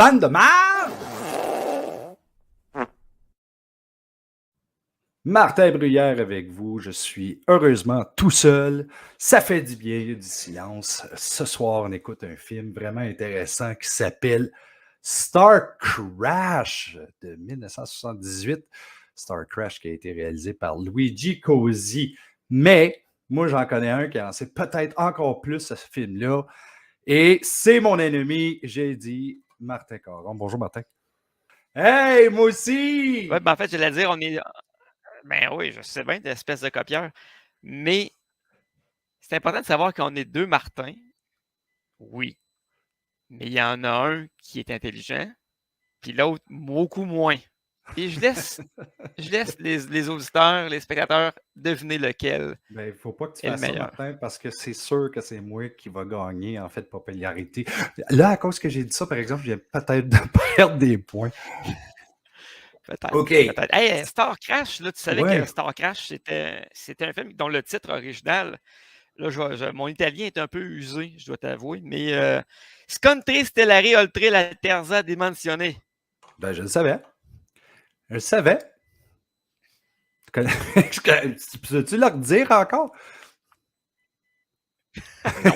Fan de marde! Martin Bruyère avec vous. Je suis heureusement tout seul. Ça fait du bien, il y a du silence. Ce soir, on écoute un film vraiment intéressant qui s'appelle Star Crash de 1978. Star Crash qui a été réalisé par Luigi Cosi. Mais moi, j'en connais un qui en sait peut-être encore plus ce film-là. Et c'est mon ennemi, j'ai dit Martin Caron. Bonjour Martin. Hey, moi aussi! Ouais, ben en fait, j'allais dire, on est. Ben oui, je sais bien, d'espèce de copieur. Mais c'est important de savoir qu'on est deux Martins. Oui. Mais il y en a un qui est intelligent, puis l'autre beaucoup moins. Et je laisse les auditeurs, les spectateurs deviner lequel Ben, il ne faut pas que tu est le fasses ça, meilleur. Martin, parce que c'est sûr que c'est moi qui va gagner, en fait, popularité. Là, à cause que j'ai dit ça, par exemple, je viens peut-être de perdre des points. Peut-être. OK. Peut-être. Hey, Star Crash, là, tu savais Ouais. que Star Crash, c'était un film dont le titre original, là, mon italien est un peu usé, je dois t'avouer, mais Scontri Stellari Oltre la Terza Dimensione. Ben, je le savais. Je le savais. Tu peux-tu le redire encore? Non.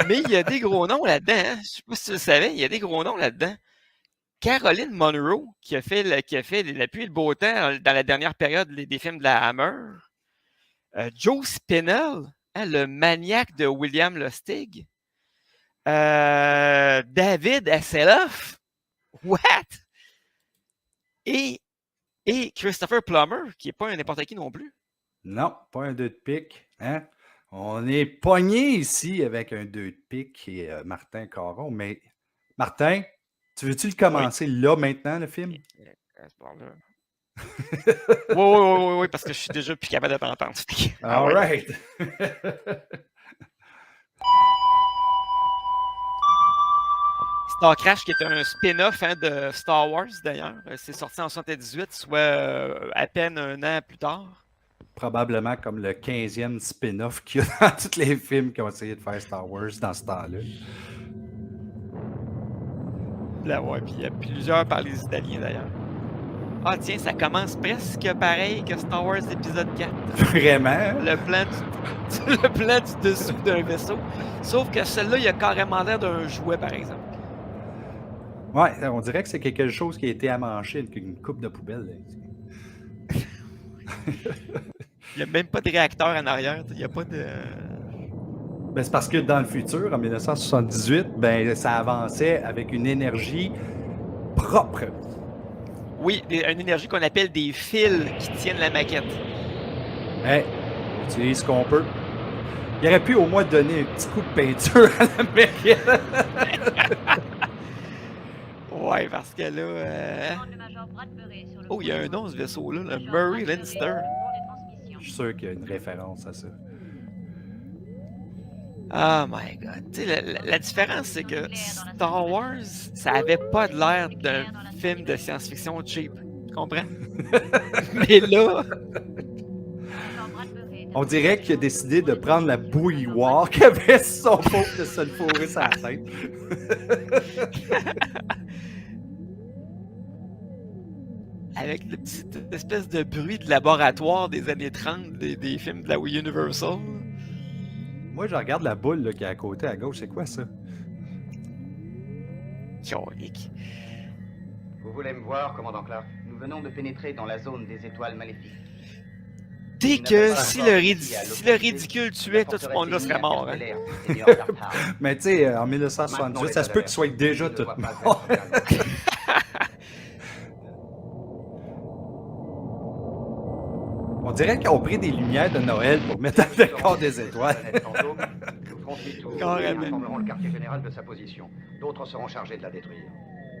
Mais il y a des gros noms là-dedans. Hein? Je ne sais pas si tu le savais, il y a des gros noms là-dedans. Caroline Munro, qui a fait la pluie et le beau temps dans la dernière période des films de la Hammer. Joe Spinell, hein, le maniaque de William Lustig. David Hasselhoff. What? Et Christopher Plummer, qui n'est pas un n'importe qui non plus. Non, pas un 2 de pique. Hein? On est pogné ici avec un 2 de pique et Martin Caron. Mais Martin, tu veux-tu le commencer là, maintenant, le film? Oui, parce que je suis déjà plus capable de t'entendre. All right. Star Crash, qui est un spin-off de Star Wars, d'ailleurs. C'est sorti en 78, soit à peine un an plus tard. Probablement comme le 15e spin-off qu'il y a dans tous les films qui ont essayé de faire Star Wars dans ce temps-là. Là, ouais, puis il y a plusieurs par les Italiens, d'ailleurs. Ah, tiens, ça commence presque pareil que Star Wars épisode 4. Vraiment? Le plan du dessous d'un vaisseau. Sauf que celui-là, il a carrément l'air d'un jouet, par exemple. Ouais, on dirait que c'est quelque chose qui a été amanché avec une coupe de poubelle. Il n'y a même pas de réacteur en arrière. Il n'y a pas de... Ben, c'est parce que dans le futur, en 1978, ben, ça avançait avec une énergie propre. Oui, une énergie qu'on appelle des fils qui tiennent la maquette. Hey, on utilise ce qu'on peut. Il aurait pu au moins donner un petit coup de peinture à la maquette. Ouais, parce que là... Oh, il y a un nom, ce vaisseau-là, le Murray Leinster. Je suis sûr qu'il y a une référence à ça. Oh my God. Tu sais, la différence, c'est que Star Wars, ça avait pas de l'air d'un film de science-fiction cheap. Tu comprends? Mais là... On dirait qu'il a décidé de prendre la bouilloire qu'il avait sur son pot de se le fourrer sur la tête. Avec le petit espèce de bruit de laboratoire des années 30 des films de la Universal. Moi, je regarde la boule là, qui est à côté, à gauche. C'est quoi ça? Chorique. Vous voulez me voir, commandant Clark? Nous venons de pénétrer dans la zone des étoiles maléfiques. Dès que si le ridicule tuait, tout ce monde-là serait mort. Hein? Mais tu sais, en 1978, ça se peut qu'il soit déjà tout mort. On dirait qu'ils ont pris des lumières de Noël pour mettre dans le corps des étoiles. Nous informerons le quartier général de sa position. D'autres seront chargés de la détruire.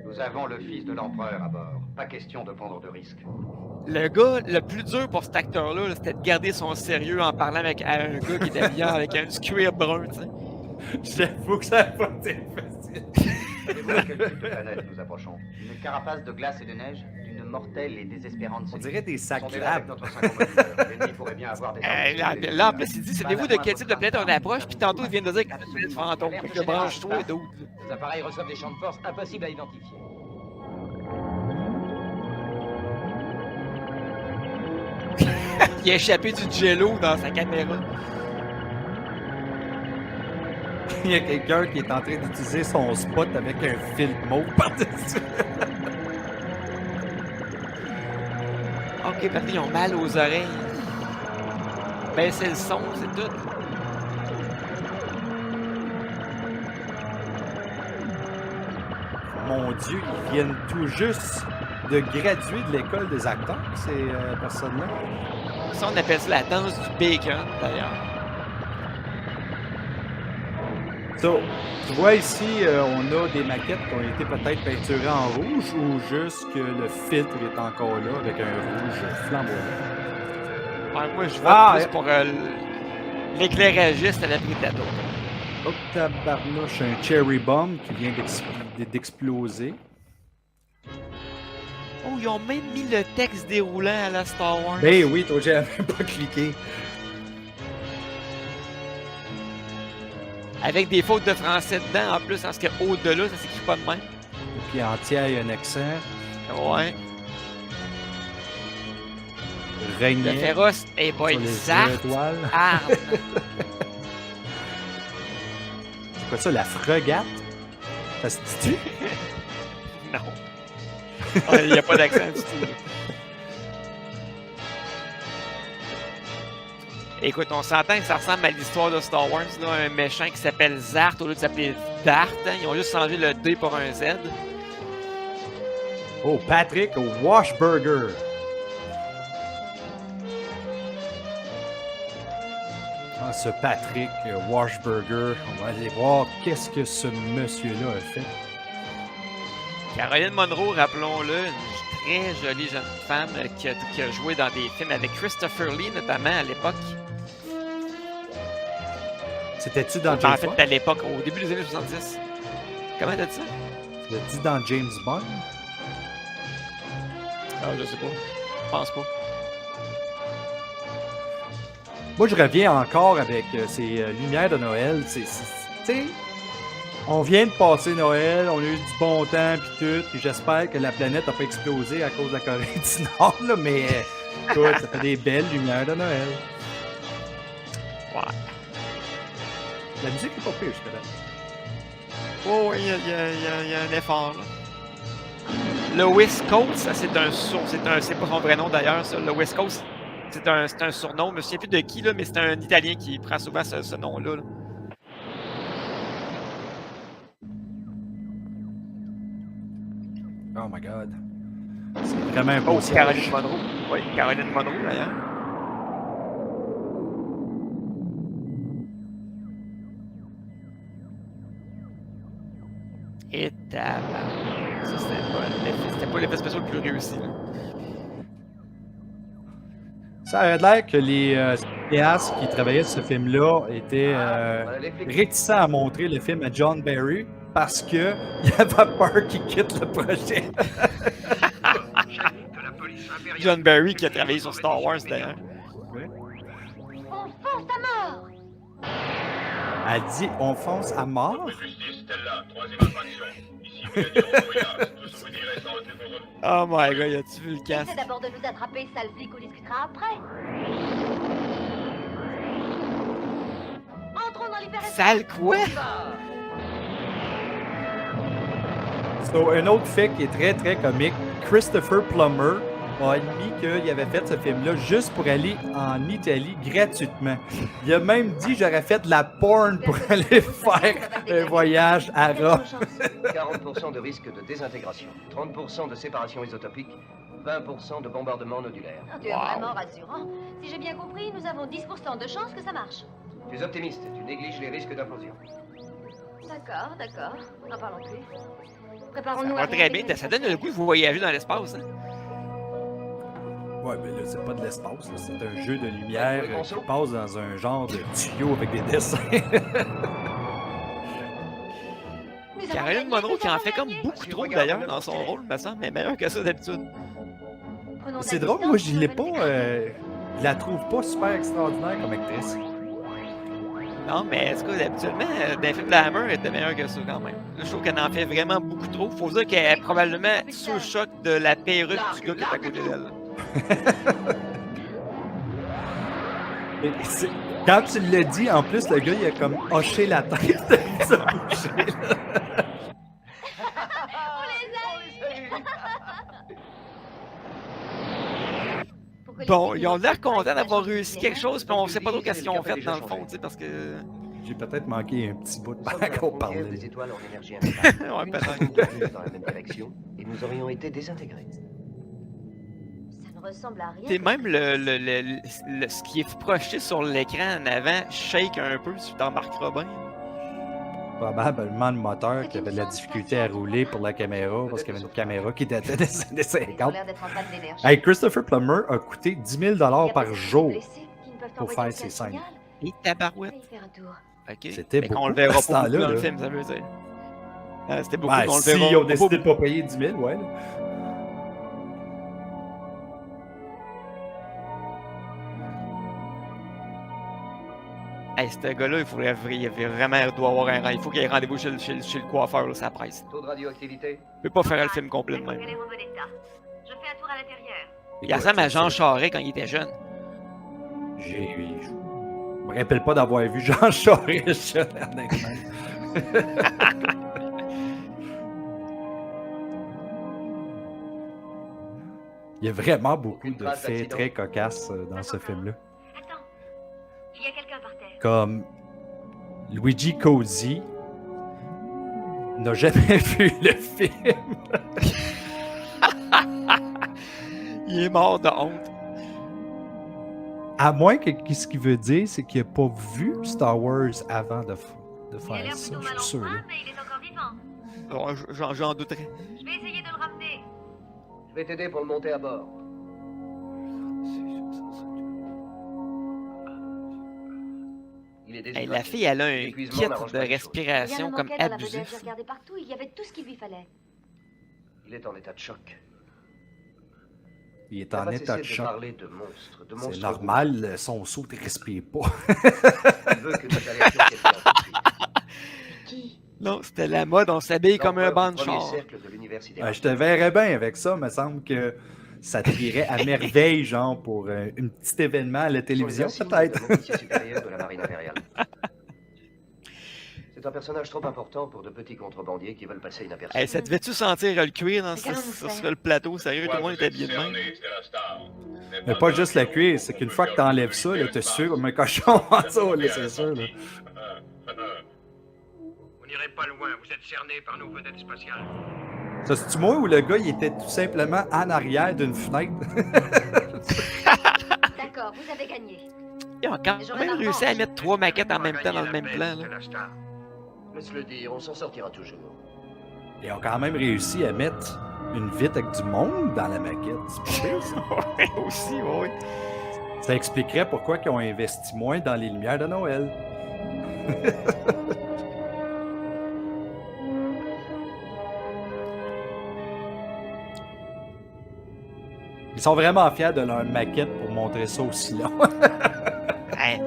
Nous avons le fils de l'empereur à bord. Pas question de prendre de risques. Le gars, le plus dur pour cet acteur-là, c'était de garder son sérieux en parlant avec un gars qui était habillé avec un cuir brun, tu sais. J'avoue que ça n'a pas été facile. Savez-vous à quel type de planète nous approchons? Une carapace de glace et de neige? D'une mortelle et désespérante. On dirait des sacs Sondez-la avec crabes. notre synchromodulateur. L'ennemi pourrait bien avoir des Là, en plus, il dit, savez-vous de quel type de planète on approche? Puis tantôt, il vient de dire que c'est une planète fantôme. Je branche toi, d'autres. Les appareils reçoivent des champs de force impossibles à identifier. Il a échappé du jello dans sa caméra. Il y a quelqu'un qui est en train d'utiliser son spot avec un fil mauve par-dessus. Ok, parce qu'ils ont mal aux oreilles. Baissez le son, c'est tout. Mon Dieu, ils viennent tout juste de graduer de l'école des acteurs, ces personnes-là. Ça, on appelle ça la danse du bacon, d'ailleurs. So, tu vois ici, on a des maquettes qui ont été peut-être peinturées en rouge ou juste que le filtre est encore là avec un rouge flamboyant. Ouais, moi, je vote plus pour l'éclairagiste à l'abri de la tour. Oh, tabarnouche, un cherry bomb qui vient d'exploser. Oh, ils ont même mis le texte déroulant à la Star Wars. Ben oui, toi, j'ai même pas cliqué. Avec des fautes de français dedans, en plus, parce qu'au-delà, ça s'écrit pas de même. Et puis en tiers, il y a un accent. Ouais. Régnier. Le féroce est pas sur une les sarthe. étoiles. Arme. C'est quoi ça, la fregate? Ça se dit-tu? Non. Il n'y a pas d'accent du tout. Écoute, on s'entend que ça ressemble à l'histoire de Star Wars, là, un méchant qui s'appelle Zart au lieu de s'appeler Dart. Hein. Ils ont juste changé le D pour un Z. Oh, Patrick Washburger. Ah, ce Patrick Washburger, on va aller voir qu'est-ce que ce monsieur-là a fait. Caroline Munro, rappelons-le, une très jolie jeune femme qui a joué dans des films avec Christopher Lee, notamment à l'époque. C'était-tu dans En James fait, Bond? à l'époque, au début des années 70. Comment t'as dit ça? C'était-tu dans James Bond? Ah, je sais pas. Je pense pas. Moi, je reviens encore avec ces lumières de Noël. Tu sais, on vient de passer Noël, on a eu du bon temps puis tout, puis j'espère que la planète n'a pas explosé à cause de la Corée du Nord, là, mais écoute, ça fait des belles lumières de Noël. Ouais. La musique est pas pire jusque-là. Oh, oui, il y a un effort, là. Le West Coast, ça, c'est pas son vrai nom d'ailleurs, ça. Le West Coast, c'est un surnom. Je me souviens plus de qui, là, mais c'est un Italien qui prend souvent ce nom-là, là. Oh my god. C'est vraiment un beau Oh, siège. Caroline Munro. Oui, Caroline Munro, d'ailleurs. Et tabarnak. Ça, c'était pas l'effet spécial le plus réussi, là. Ça a l'air que les cinéastes qui travaillaient sur ce film-là étaient réticents à montrer le film à John Barry parce qu'il avait peur qu'il quitte le projet. John Barry qui a travaillé sur Star Wars, d'ailleurs. On fonce à mort! Elle dit on fonce à mort. Oh my god, as-tu vu le casque? Essaie d'abord de nous attraper, sale flic, on discutera après. Entrons dans l'hyperespace. Sale quoi? So, un autre fait qui est très très comique, Christopher Plummer a admis qu'il avait fait ce film-là juste pour aller en Italie gratuitement. Il a même dit j'aurais fait de la porn pour aller faire un voyage à Rome. 40% de risque de désintégration, 30% de séparation isotopique, 20% de bombardement nodulaire. Tu es vraiment rassurant. Si j'ai bien compris, nous avons 10% de chance que ça marche. Tu es optimiste, tu négliges les risques d'implosion. D'accord, d'accord. N'en parlons plus. Préparons-nous Ça va très bien, ça donne le goût de voyager dans l'espace. Hein? Ouais, mais là, c'est pas de l'espace, là. C'est un jeu de lumière qui passe dans un genre de tuyau avec des dessins. Caroline Munro qui en fait comme beaucoup trop d'ailleurs dans son rôle, me semble, mais meilleur que ça d'habitude. Prenons de C'est la drôle, moi, distance, je l'ai on pas. va Je la trouve pas super extraordinaire comme actrice. Non, mais est-ce que habituellement, dans les films de la Hammer, elle était meilleure que ça quand même. Là, je trouve qu'elle en fait vraiment beaucoup trop. Faut dire qu'elle est probablement sous le choc de la perruque du gars qui est à côté d'elle. Mais quand tu l'as dit, en plus, le gars, il a comme hoché la tête. Il s'est bouché, là. Bon, ils ont l'air contents d'avoir réussi quelque chose, puis on sait pas trop qu'est-ce qu'ils ont fait dans le fond, tu sais, parce que. J'ai peut-être manqué un petit bout de Nous sommes temps à la qu'on frontière parlait. des étoiles en énergie instable. Ouais, Nous peut-être. serions devenus dans la même direction et nous aurions été désintégrés. Ça ne ressemble à rien. C'est même ce qui est projeté sur l'écran en avant shake un peu, si tu t'en remarqueras bien. Probablement le moteur qui avait de la difficulté à rouler pour la caméra parce qu'il y avait une caméra qui datait des années Ils ont 50. l'air d'être en panne d'énergie. Hey, Christopher Plummer a coûté 10 000 Il y a par peut-être jour. des blessés qui ne peuvent pour envoyer faire aucun ces scènes. signal. Et tabarouette. Allez faire un tour. Ok. C'était Fait qu'on beaucoup le verra à ce pas beaucoup temps-là, dans le là. film, ça veut dire. C'était beaucoup, Ouais, mais on le si verra ils ont pas décidé de beaucoup. pas payer 10 000, ouais. Là. Hey, ce gars-là, il doit avoir il faut qu'il ait rendez-vous chez le coiffeur, là, ça presse. Taux de radioactivité? Il peut pas faire le film complet de même. Quel est mon bon état? Je fais un tour à l'intérieur. Il ressemble à Jean Charest quand il était jeune. Je me rappelle pas d'avoir vu Jean Charest jeune, honnêtement. Il y a vraiment beaucoup de faits très cocasses dans ce film-là. Attends. Il y a quelqu'un par terre. Comme Luigi Cosi n'a jamais vu le film. Il est mort de honte. À moins que ce qu'il veut dire, c'est qu'il n'a pas vu Star Wars avant de Il a faire l'air ça, plutôt je mal suis en sûr. point, là. mais il est encore vivant. Bon, j'en douterais. Je vais essayer de le ramener. Je vais t'aider pour le monter à bord. Il est Hey, déshydraté. la fille, elle a un L'épuisement kit n'arrange de pas les choses. Rien respiration ne comme manquait dans la vedette. J'ai abusif. regardé partout. Il y avait tout ce qu'il lui fallait. Il est en état de choc. Il est Il n'a en pas état de cessé choc. parler de monstres, de C'est monstres. normal, son saut ne respire pas. Il veut que nous alertions quelqu'un tout de suite. Qui? Non, c'était la mode, on s'habille comme un L'empereur banc de du premier char. cercle de l'univers sidéral. Je te verrais bien avec ça, me semble que ça tirait à merveille, genre, pour un petit événement à la télévision, Sur les peut-être. insignes de l'officier supérieur de la marine impériale. C'est un personnage trop important pour de petits contrebandiers qui veulent passer inaperçus. Hey, ça devait-tu sentir le cuir dans Regarde, mon sur frère. le plateau? Sérieux, tout le monde était habillé de même. Mais pas juste la cuir, c'est qu'une fois que t'enlèves ça, là, t'es sûr comme un cochon en dessous, là, c'est sûr. Là. Vous n'irez pas loin, vous êtes cerné par nos vedettes spatiales. Ça, c'est-tu moi ou le gars, il était tout simplement en arrière d'une fenêtre? D'accord, vous avez gagné. Ils ont quand même réussi à mettre 3 maquettes en même temps dans le même plan. Là. Laisse-le dire, on s'en sortira toujours. Ils ont quand même réussi à mettre une vitre avec du monde dans la maquette. C'est pas pire, ça. Ouais, aussi, oui. Ça expliquerait pourquoi ils ont investi moins dans les lumières de Noël. Ils sont vraiment fiers de leur maquette pour montrer ça aussi long. Hey,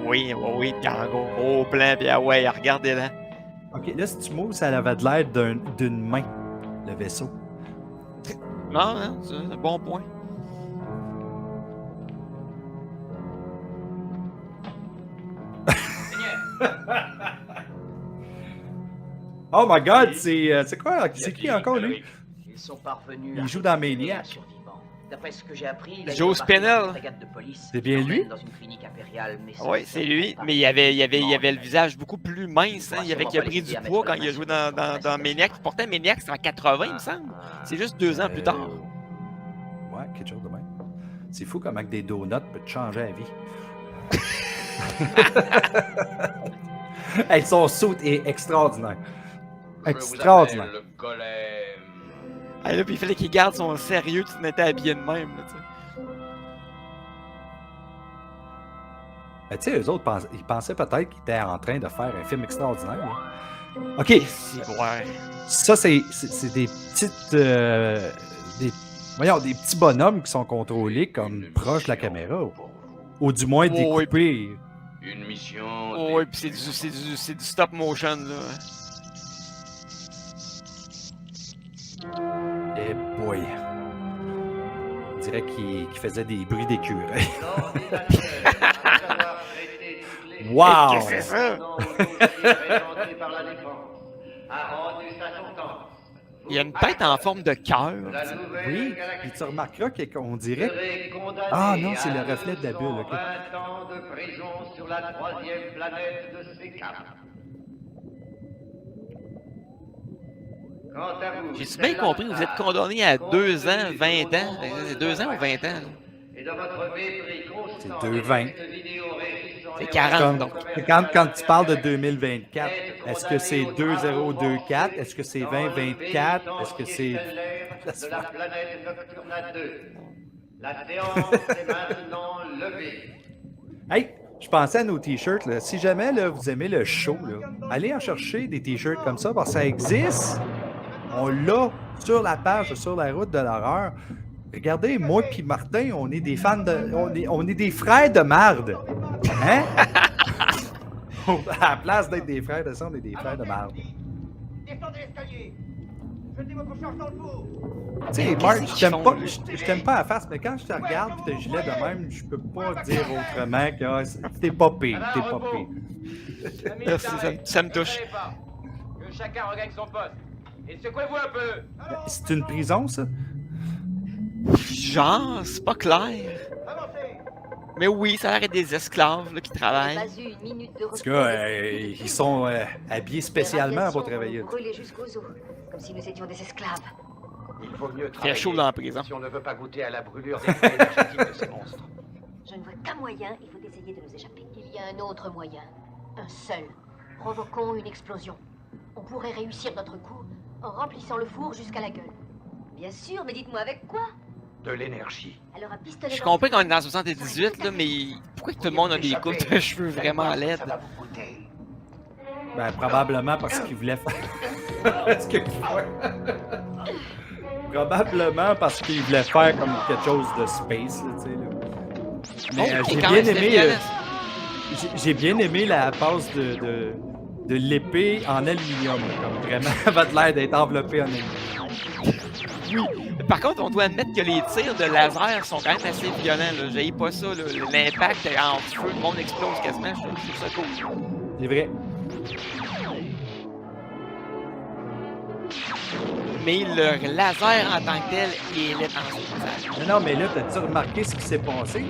oui, oui, puis en gros plan, puis ah ouais, regardez-la. Ok, là, si tu m'ouvres, ça avait de l'air d'une main, le vaisseau. Non, non, c'est un bon point. Oh my god, c'est quoi? C'est qui encore, lui? Ils sont parvenus Il à joue dans récupérer Maniac. un survivant. D'après ce que j'ai appris, il a Joe été embarqué dans Spinell. une frégate de police C'est bien qui lui? l'emmène dans une clinique impériale, mais Oui, c'est lui, mais il avait le visage beaucoup plus mince. Hein. Il a pris du poids quand il a joué dans Maniac. Pourtant, Maniac, c'est en 80, il me semble. C'est juste 2 ans plus tard. Ouais, quelque chose de même. C'est fou comment que des donuts peuvent te changer la vie. Hey, son saut est extraordinaire. Extraordinaire. Le golem. Ah, là, puis il fallait qu'il garde son sérieux, tu n'étais habillé de même. Là, tu sais. Ben, tu sais, eux autres, ils pensaient peut-être qu'ils étaient en train de faire un film extraordinaire. Là. OK, Ouais. ça, c'est des petites... Voyons, des petits bonhommes qui sont contrôlés comme proches de la caméra. Ou du moins Oh, oui. découpés. Une mission. Oh, oui, puis c'est du stop motion, là. Eh boy. On dirait qu'il faisait des bruits d'écureuil. Wow! Qu'est-ce que c'est ça? Il y a une tête en forme de cœur. Oui, puis tu remarqueras qu'on dirait... Ah non, c'est le reflet de la bulle, ok. 20 ans de prison sur la 3e planète de C4. Quant à vous, J'ai bien compris, vous êtes condamné à 2 ans, 20 ans. C'est 2 ans ou 20 ans? Là? et de votre mépris constant C'est 2,20. des vidéos régissant C'est les 40, Comme- donc. quand tu parles de 2024, est-ce que c'est 2024? Est-ce que c'est 2024? Est-ce que c'est... de la planète Nocturna 2. La séance est maintenant levée. Hey, je pensais à nos t-shirts. Là. Si jamais là, vous aimez le show, là, allez en chercher des t-shirts comme ça parce que ça existe. On l'a sur la page, sur la route de l'horreur. Regardez, moi et Martin, on est des fans de. On est des frères de marde. Hein? À la place d'être des frères de sang, on est des frères de marde. Descendez l'escalier. Jetez votre charge dans le four. Tu sais, Qu'est-ce Marc, qu'ils je t'aime font, pas, là? je t'aime pas à la face, mais quand je te regarde et te gilet de même, je peux pas dire autrement que ah, t'es pas pire, t'es pas pire. Merci, ça me touche. Que chacun regagne son poste. Et secouez-vous un peu. C'est une prison, ça? Genre, c'est pas clair. Avancez. Mais oui, ça a l'air d'être des esclaves là, qui J'ai travaillent. pas eu une minute de En tout repos. cas, ils sont habillés spécialement pour travailler. Brûler jusqu'aux os, comme si nous étions des esclaves. Il vaut mieux Fait travailler chaud dans la prison. si on ne veut pas goûter à la brûlure des feux énergétiques de ces monstres. Je ne vois qu'un moyen, il faut essayer de nous échapper. Il y a un autre moyen, un seul. Provoquons une explosion. On pourrait réussir notre coup en remplissant le four jusqu'à la gueule. Bien sûr, mais dites-moi avec quoi? De l'énergie. Alors un pistolet. Je dans le comprends four. qu'on est dans 78, là, mais pourquoi tout le monde a des coupes de cheveux vraiment laides? Ça va vous coûter. Ben, probablement parce qu'ils voulaient faire. Est-ce que- Probablement parce qu'ils voulaient faire comme quelque chose de space, là, tu sais. Là. Mais Oh, j'ai quand bien même, aimé. c'était J'ai bien aimé la passe de l'épée en aluminium. Là, comme vraiment, elle avait l'air d'être enveloppée en aluminium. Par contre, on doit admettre que les tirs de laser sont quand même assez violents. Là. J'haïs pas ça. là. L'impact en feu, le monde explose quasiment. Je trouve ça cool. C'est vrai. Mais le laser en tant que tel, il est en spectacle. Non, mais là, t'as-tu remarqué ce qui s'est passé?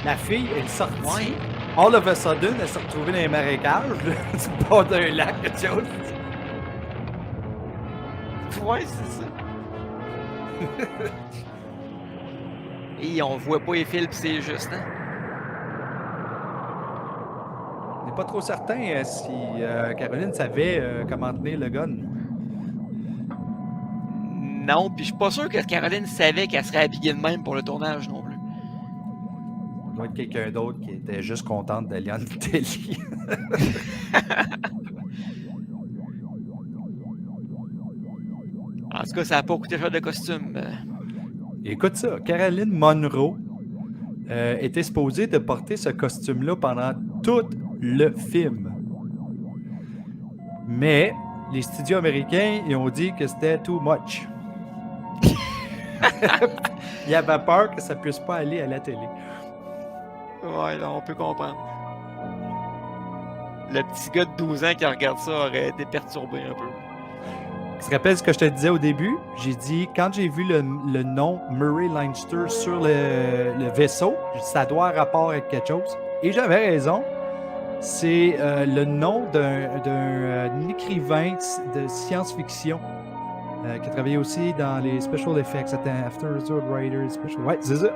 La fille est sortie. Ouais. All of a sudden, elle s'est retrouvée dans les marécages, là, du bord d'un lac, quelque chose. Ouais, c'est ça. Et on voit pas les fils, pis c'est juste, hein? On n'est pas trop certain si Caroline savait comment tenir le gun. Non, puis je suis pas sûr que Caroline savait qu'elle serait habillée de même pour le tournage non plus. Il doit être quelqu'un d'autre qui était juste contente d'aller en Italie. En tout cas, ça a pas coûté cher de costume. Écoute ça, Caroline Munro était supposée de porter ce costume-là pendant tout le film. Mais les studios américains, ils ont dit que c'était too much. Ils avaient peur que ça puisse pas aller à la télé. Ouais, là, on peut comprendre. Le petit gars de 12 ans qui regarde ça aurait été perturbé un peu. Tu te rappelles ce que je te disais au début? J'ai dit, quand j'ai vu le nom Murray Leinster sur le vaisseau, j'ai dit, ça doit avoir rapport avec quelque chose. Et j'avais raison. C'est le nom d'un écrivain de science-fiction qui a travaillé aussi dans les special effects. C'était After Resort Writer Special. Ouais, c'est ça.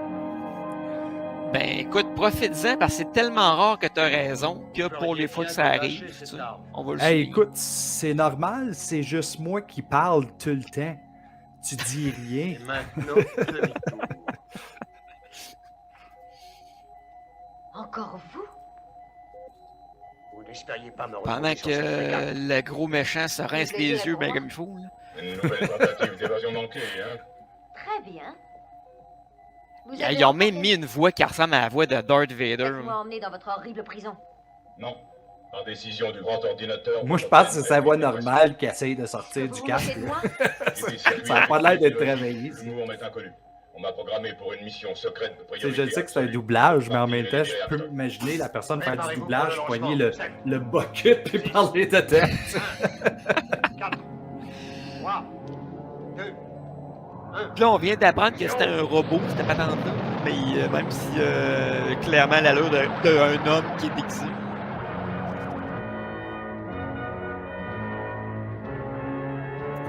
Ben écoute, profite-en parce que c'est tellement rare que t'as raison que pour les fois que ça arrive, tu sais, on va le Hey, suivre. écoute, c'est normal, c'est juste moi qui parle tout le temps. Tu dis rien. Et maintenant, demi-tour. Encore vous? Vous n'espériez pas me Pendant retrouver que sur cette frégate. le gros méchant se rince les yeux ben comme il faut. Là. Une nouvelle tentative d'évasion manquée, hein? Très bien. Vous Ils ont même mis une voix qui ressemble à la voix de Darth Vader. Faites-vous emmener dans votre horrible prison. Non. Par décision du grand ordinateur... Moi, je pense que c'est sa voix normale qui essaye de sortir du Vous casque. moquez de moi? Ça n'a pas l'air d'être réveillé. Nous, on est inconnus. On m'a programmé pour une mission secrète de priorité. Je sais que c'est un doublage, mais en même temps, je peux m'imaginer la personne faire du doublage, poigner le bucket et parler de tête. 4, 3, 2, 1. Puis là, on vient d'apprendre que c'était un robot, cette patente-là. Mais même si clairement l'allure d'un homme qui est déguisé.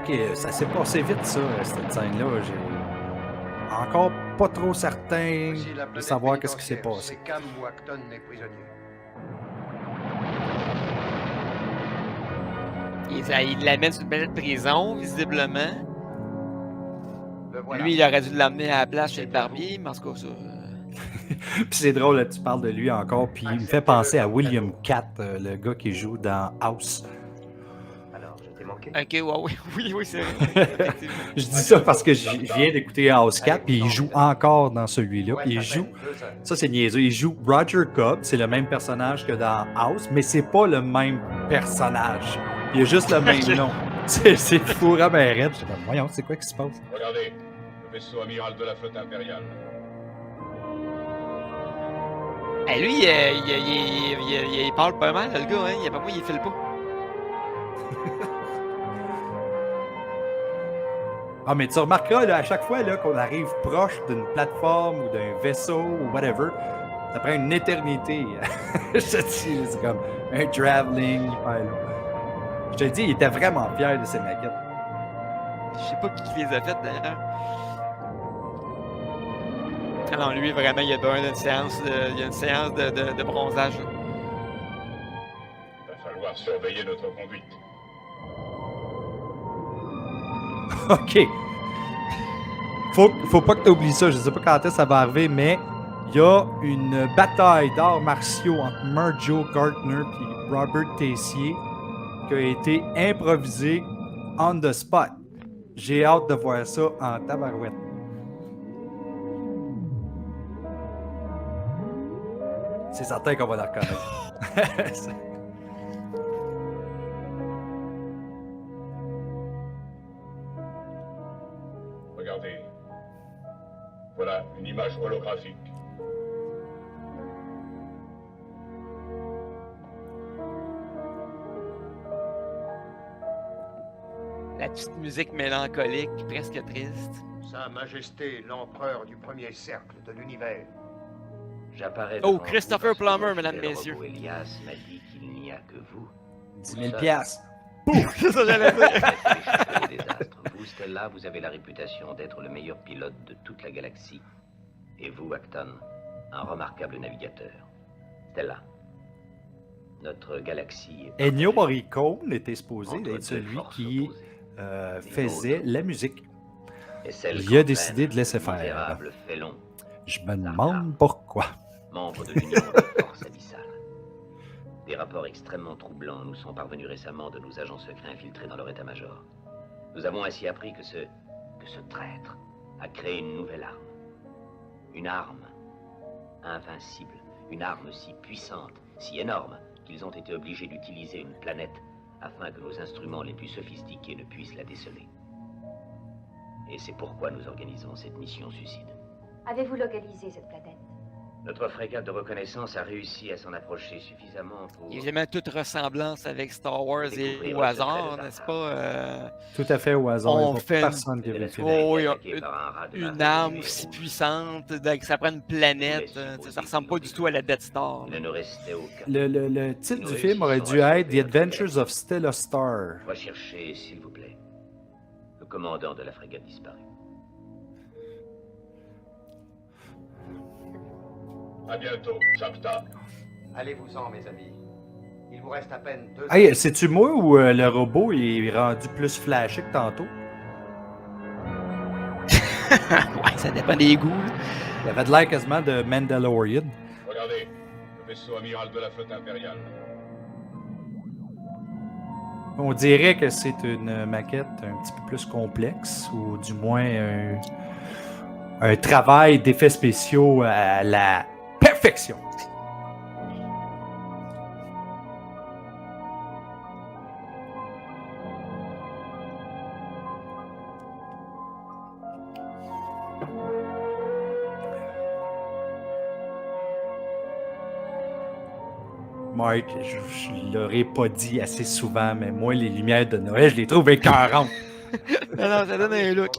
Ok, ça s'est passé vite, ça, cette scène-là. J'ai encore pas trop certain de savoir qu'est-ce qui s'est passé. C'est Cam ou Acton les prisonniers. Il l'amène sur une planète de prison, visiblement. Le voilà. Lui, il aurait dû l'amener à la place chez le barbier, mais en tout cas, ça. Puis c'est drôle, là, tu parles de lui encore, puis il me fait penser à William Catt, le gars qui joue dans House. Alors, je t'ai manqué. Ok, oui, c'est vrai. Je dis ça parce que je viens d'écouter House 4, puis il joue encore dans celui-là. Il joue, ça c'est niaiseux, il joue Roger Cobb, c'est le même personnage que dans House, mais c'est pas le même personnage. Il a juste le même nom. C'est fou, à ben raide. Je sais pas, voyons, c'est quoi qui se passe? Regardez, le vaisseau amiral de la flotte impériale. Eh, lui, il parle pas mal, le gars, hein. Il a pas moi, il file pas. Ah, mais tu remarqueras, là, à chaque fois là, qu'on arrive proche d'une plateforme ou d'un vaisseau ou whatever, ça prend une éternité. Je te dis, c'est comme un traveling. Ouais, je te dis, il était vraiment fier de ses maquettes. Je sais pas qui les a faites, d'ailleurs. Ah non, lui, vraiment, il y a besoin d'une séance, de bronzage. Il va falloir surveiller notre conduite. OK. Faut pas que tu oublies ça. Je sais pas quand est-ce que ça va arriver, mais il y a une bataille d'arts martiaux entre Marjo Gartner et Robert Tessier qui a été improvisée on the spot. J'ai hâte de voir ça en tabarouette. C'est certain qu'on va la reconnaître. Regardez. Voilà une image holographique. La petite musique mélancolique, presque triste. Sa Majesté, l'empereur du premier cercle de l'univers. J'apparais Oh, devant Christopher vous parce que Plummer, mon mesdames, fidèle messieurs. robot Elias m'a dit qu'il n'y a que vous. 10 000 piastres. C'est ça que j'allais dire. Chevalier des astres. Vous, Stella, vous avez la réputation d'être le meilleur pilote de toute la galaxie. Et vous, Acton, un remarquable navigateur. Stella, notre galaxie est Ennio Morricone était supposé entre être deux celui forces qui opposées. faisait la musique. Et celle Il a qu'entraîne décidé de laisser le faire. misérable Félon, Je me demande pourquoi. membre de l'Union de Force Abyssale. Des rapports extrêmement troublants nous sont parvenus récemment de nos agents secrets infiltrés dans leur état-major. Nous avons ainsi appris que ce traître a créé une nouvelle arme. Une arme invincible. Une arme si puissante, si énorme, qu'ils ont été obligés d'utiliser une planète afin que nos instruments les plus sophistiqués ne puissent la déceler. Et c'est pourquoi nous organisons cette mission suicide. Avez-vous localisé cette planète? Notre frégate de reconnaissance a réussi à s'en approcher suffisamment pour... Évidemment, toute ressemblance avec Star Wars et au hasard, n'est-ce pas? Tout à fait au hasard. On Il n'y a fait pas personne qui a vérifié. Oh, oui, Attaqué par un rat de une marée arme rouge. si puissante, que ça prend une planète, ça ressemble pas du tout à la Death Star. Il ne nous restait aucun. Le titre du film aurait dû être The Adventures of Stella Star. Recherchez, s'il vous plaît, le commandant de la frégate disparue. À bientôt, Chapta. Allez-vous-en, mes amis. Il vous reste à peine 2 Hey, c'est-tu moi ou le robot est rendu plus flashé que tantôt? Ouais, ça dépend des goûts. Il avait de l'air quasiment de Mandalorian. Regardez, le vaisseau amiral de la flotte impériale. On dirait que c'est une maquette un petit peu plus complexe, ou du moins un travail d'effets spéciaux à la perfection. Mark, je l'aurais pas dit assez souvent, mais moi, les lumières de Noël, je les trouve écœurantes. Non, non, ça donne un look.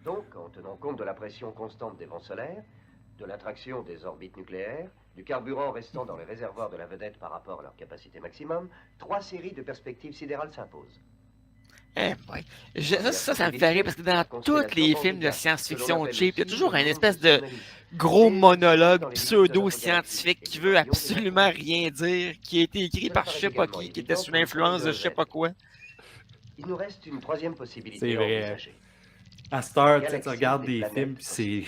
Donc, en tenant compte de la pression constante des vents solaires, de l'attraction des orbites nucléaires, du carburant restant dans les réservoirs de la vedette par rapport à leur capacité maximum, 3 séries de perspectives sidérales s'imposent. Eh boy. Ça me fait rire parce que dans tous les films de science-fiction cheap, il y a toujours une espèce de gros monologue pseudo-scientifique qui veut absolument rien dire, qui a été écrit par je sais pas qui était sous l'influence de je sais pas quoi. Il nous reste une troisième possibilité C'est à vrai. envisager. À cette heure, tu regardes des films, puis c'est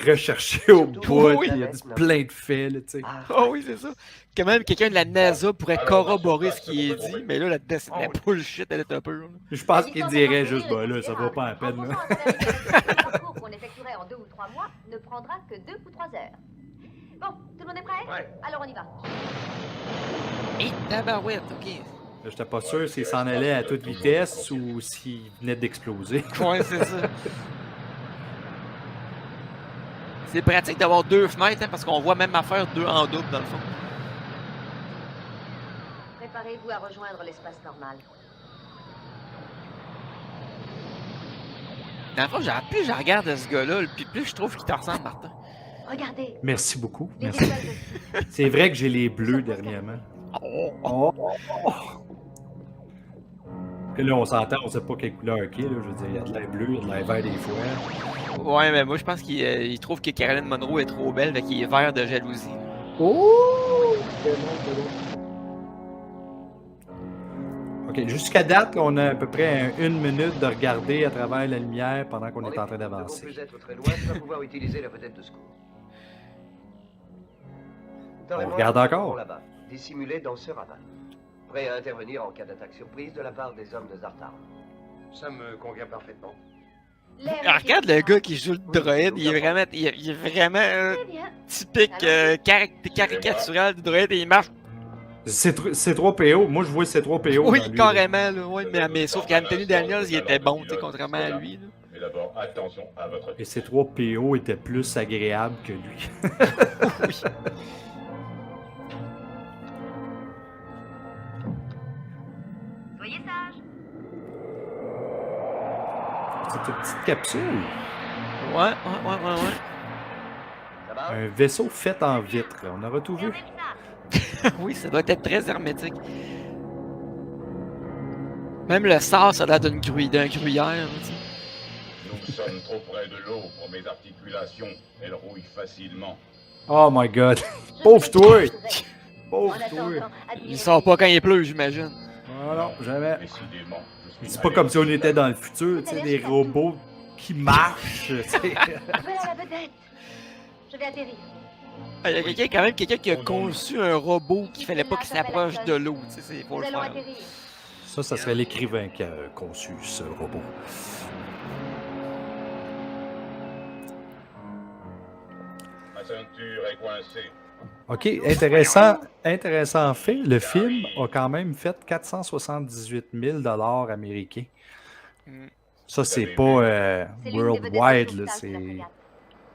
recherché au bout, Oui. il y a plein de faits, là, tu sais. Oh oui, c'est ça. Quand même, quelqu'un de la NASA pourrait corroborer ce qui est dit, mais là, là-dedans, c'est de la bullshit, elle est un peu. Je pense qu'il dirait juste, bah là, ça vaut pas la peine, là. Le parcours qu'on effectuerait en 2 ou 3 mois ne prendra que 2 ou 3 heures. Bon, tout le monde est prêt? Ouais. Alors on y va. Et tabarouette, ok. J'étais pas sûr s'il s'en allait à toute vitesse ou s'il venait d'exploser. Ouais, c'est ça. C'est pratique d'avoir 2 fenêtres, hein, parce qu'on voit même affaire 2 en double, dans le fond. Préparez-vous à rejoindre l'espace normal. Dans le fond, plus je regarde ce gars-là, puis plus je trouve qu'il te ressemble, Martin. Regardez, Merci beaucoup. les Merci. étoiles de... C'est vrai que j'ai les bleus dernièrement. Oh. Que là, on s'entend, on sait pas quelle couleur qui est, là. Je veux dire, il y a de l'air bleu, il y a de l'air vert des fois. Ouais, mais moi, je pense qu'il trouve que Caroline Monroe est trop belle, fait qu'il est vert de jalousie. Oh! Ok, jusqu'à date, là, on a à peu près 1 minute de regarder à travers la lumière pendant qu'on est en train Nous ne d'avancer. devons plus être très loin sans pouvoir utiliser la vedette de secours. On regarde encore. Là-bas, dissimulés dans ce ravin. Prêts à intervenir en cas d'attaque surprise de la part des hommes de Zartar. Ça me convient parfaitement. Ah, regarde le gars qui joue le droïde, il est vraiment Très bien. typique, caricatural du droïde et il marche. C3PO, moi je vois C3PO. Oui, dans lui, carrément, là, ouais, mais sauf qu'Anthony Daniels, il était bon, tu sais, contrairement à lui. Là. Mais d'abord, attention à votre... Et C3PO était plus agréable que lui. Oui. Soyez sages. C'est une petite capsule. Ouais. Ça va? Un vaisseau fait en vitre. On aura tout vu. Fermez ça. Oui, ça doit être très hermétique. Même le sort, ça a l'air d'un gruyère. Tu sais. Nous sommes trop près de l'eau pour mes articulations. Elles rouillent facilement. Oh my god. Pauvre toi! Pauvre En toi! attendant, Il admirez- sort pas quand il pleut, j'imagine. Ah non, jamais. Décidément, je suis C'est pas comme si on était dans le futur, tu sais, des robots qui marchent, tu sais. Voilà la vedette. Je vais atterrir. Ah, il y a quand même quelqu'un qui a conçu un robot qui fallait pas qu'il s'approche de l'eau. Tu sais, c'est pour Nous le allons faire. atterrir. Ça serait l'écrivain qui a conçu ce robot. Ma ceinture est coincée. OK, intéressant fait, le film a quand même fait 478 000 $ américains. Mm. Ça, c'est pas C'est l'une des vedettes worldwide, de là, sauvetage de la c'est frégate.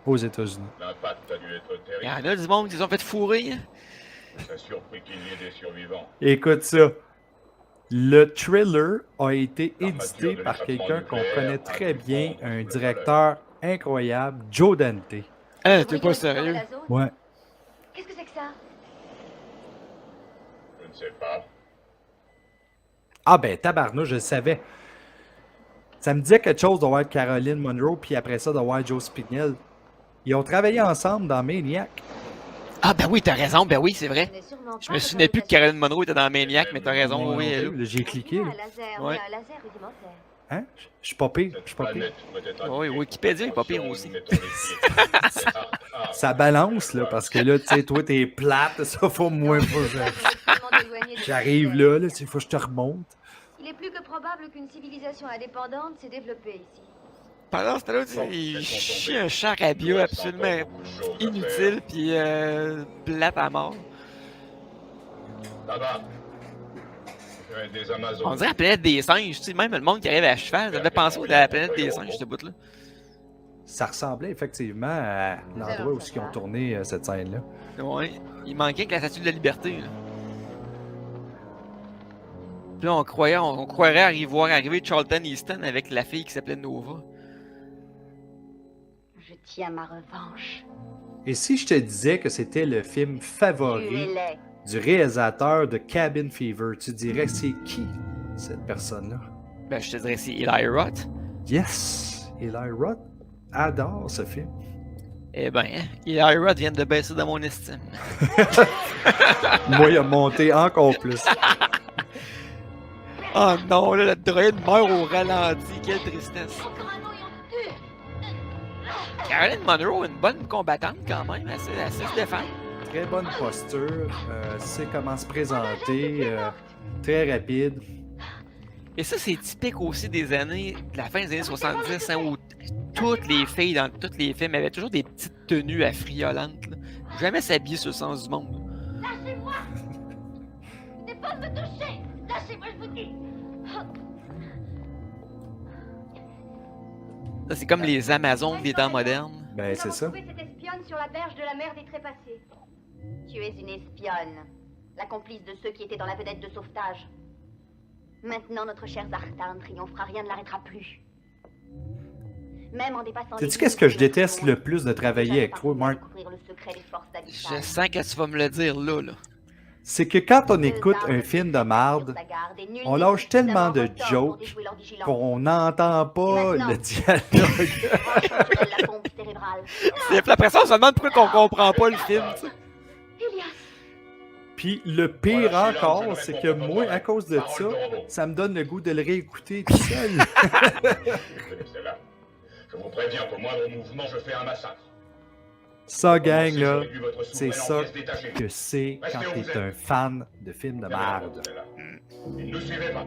aux États-Unis. L'impact a dû être Il y en terrible. a du monde qui les ont fait fourrer. Hein. Ça surpris qu'il y ait des survivants. Écoute ça. Le thriller a été L'armature édité de par l'échappement quelqu'un qu'on nucléaire connaît a très dû bien, prendre un beaucoup de directeur incroyable, Joe Dante. Ah, Vous t'es pas rigolez sérieux. dans la zone? Ouais. Qu'est-ce que c'est que ça? Je ne sais pas. Ah ben, tabarnouche, je le savais. Ça me disait quelque chose d'avoir Caroline Monroe, puis après ça, d'avoir Joe Spinell. Ils ont travaillé ensemble dans Maniac. Ah, ben oui, t'as raison, ben oui, c'est vrai. Ce n'est sûrement Je pas me de souvenais plus que fabrication. Caroline Monroe était dans Maniac, mais t'as raison, Moi oui, non elle est plus, là. là, j'ai cliqué. Là. Un laser, Ouais. oui, un laser rudimentaire. Hein? Je suis pas pire, je Cette suis pas pire. planète doit être Oui, habitée. Wikipédia est pas pire Attention, aussi. mettons les pieds. Ça balance, là, parce que là, tu sais, toi, t'es plate, ça, faut moins pas. J'arrive là, il faut que je te remonte. Il est plus que probable qu'une civilisation indépendante s'est développée ici. Pendant ce temps-là, tu sais, il chie un charabia absolument inutile puis plate à mort. Là-bas. Des Amazones. On dirait la planète des singes, tu sais, même le monde qui arrive à cheval, ça fait penser à la planète des singes, ce bout-là. Ça ressemblait effectivement à l'endroit où ils ont tourné cette scène-là. Ouais, il manquait que la statue de la liberté, là. Puis là, on croirait voir arriver Charlton Heston avec la fille qui s'appelait Nova. Je tiens ma revanche. Et si je te disais que c'était le film favori Tuez-les. du réalisateur de Cabin Fever, tu dirais que c'est qui cette personne-là? Ben, je te dirais c'est Eli Roth. Yes! Eli Roth adore ce film. Eh ben, Eli Roth vient de baisser dans mon estime. Moi, il a monté encore plus. Oh non, là, le droïde meurt au ralenti. Quelle tristesse. Encore un noyau de Caroline Munro, une bonne combattante quand même. Elle sait se défendre. Très bonne posture, sait comment se présenter, très rapide. Et ça, c'est typique aussi des années, de la fin des années 70, hein, où toutes les filles dans tous les films avaient toujours des petites tenues affriolantes. Là. Jamais s'habiller sur le sens du monde. Lâchez-moi! Ne pas me toucher! Lâchez-moi, je vous dis! Ça, c'est comme les Amazones des temps modernes. Ben, c'est ça. Trouvé cette espionne sur la berge de la mer des Trépassés. Tu es une espionne, la complice de ceux qui étaient dans la vedette de sauvetage. Maintenant, notre cher Zartan triomphera, rien ne l'arrêtera plus. Même en dépassant. Sais-tu qu'est-ce que je déteste le plus de travailler avec toi, Mark? Je sens que tu vas me le dire là. C'est que quand on écoute un film de marde, on lâche tellement de jokes qu'on n'entend pas le dialogue. C'est après ça, on se demande pourquoi on comprend pas le film, tu sais. Puis le pire encore, c'est que moi, à cause de ça, ça me donne le goût de le réécouter tout seul. Je vous préviens qu'au moindre mouvement, je fais un massacre. Ça, gang, là, c'est ça que c'est quand t'es un fan de films de merde. Ne suivez pas.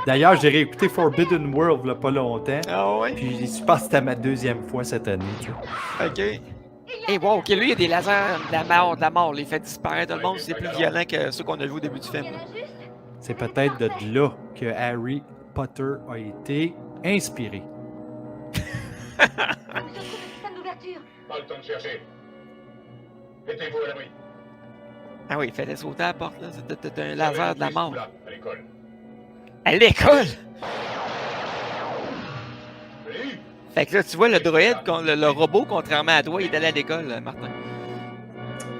D'ailleurs, j'ai réécouté Forbidden World il y a pas longtemps. Ah ouais? Puis je pense que c'était ma deuxième fois cette année. Tu vois. Ok. Et wow, ok, lui, il y a des lasers de la mort. Il fait disparaître le monde, c'est plus violent que ceux qu'on a vus au début du film. C'est peut-être de là que Harry Potter a été inspiré. Pas le temps de chercher. Mettez-vous à l'abri. Ah oui, il fallait sauter à la porte, là. C'était un laser de la mort. Là, à l'école. À l'école? Oui. Fait que là, tu vois, le droïde, le robot, contrairement à toi, il est allé à l'école, Martin.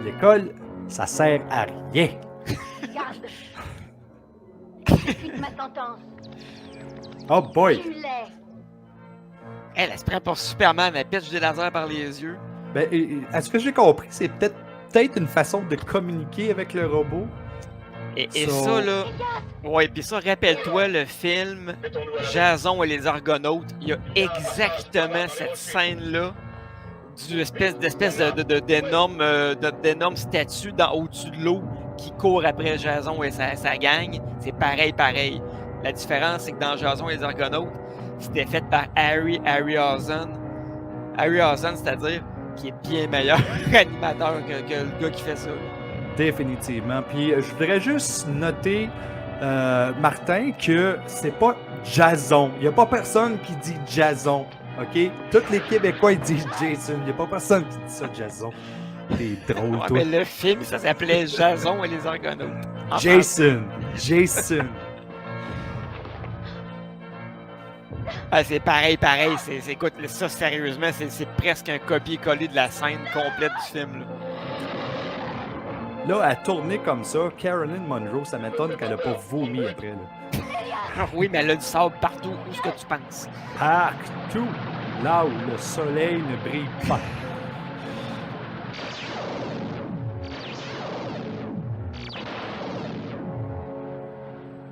L'école, ça sert à rien. Garde. Exécute ma sentence. Oh boy! Tue-les. Elle se prend pour Superman, elle pitche des lasers par les yeux. Ben, est-ce que j'ai compris? C'est peut-être une façon de communiquer avec le robot. Et ça, là... Ouais, puis ça, rappelle-toi, le film Jason et les Argonautes, il y a exactement cette scène-là d'espèce d'énorme statue au-dessus de l'eau qui court après Jason et sa gang. C'est pareil. La différence, c'est que dans Jason et les Argonautes, c'était fait par Harry Harryhausen. Harryhausen, c'est-à-dire qui est bien meilleur animateur que le gars qui fait ça. Définitivement. Puis je voudrais juste noter, Martin, que c'est pas Jason. Il n'y a pas personne qui dit Jason. OK? Tous les Québécois, ils disent Jason. Il n'y a pas personne qui dit ça, Jason. T'es drôle, Ouais, toi. mais le film, ça s'appelait Jason et les Argonautes. En Jason. Ah, c'est pareil. Écoute, ça, sérieusement, c'est presque un copier-coller de la scène complète du film. Là, à tourner comme ça, Caroline Munro, ça m'étonne qu'elle a pas vomi après. Là. Ah oui, mais elle a du sable partout. Où est-ce que tu penses? Partout, là où le soleil ne brille pas.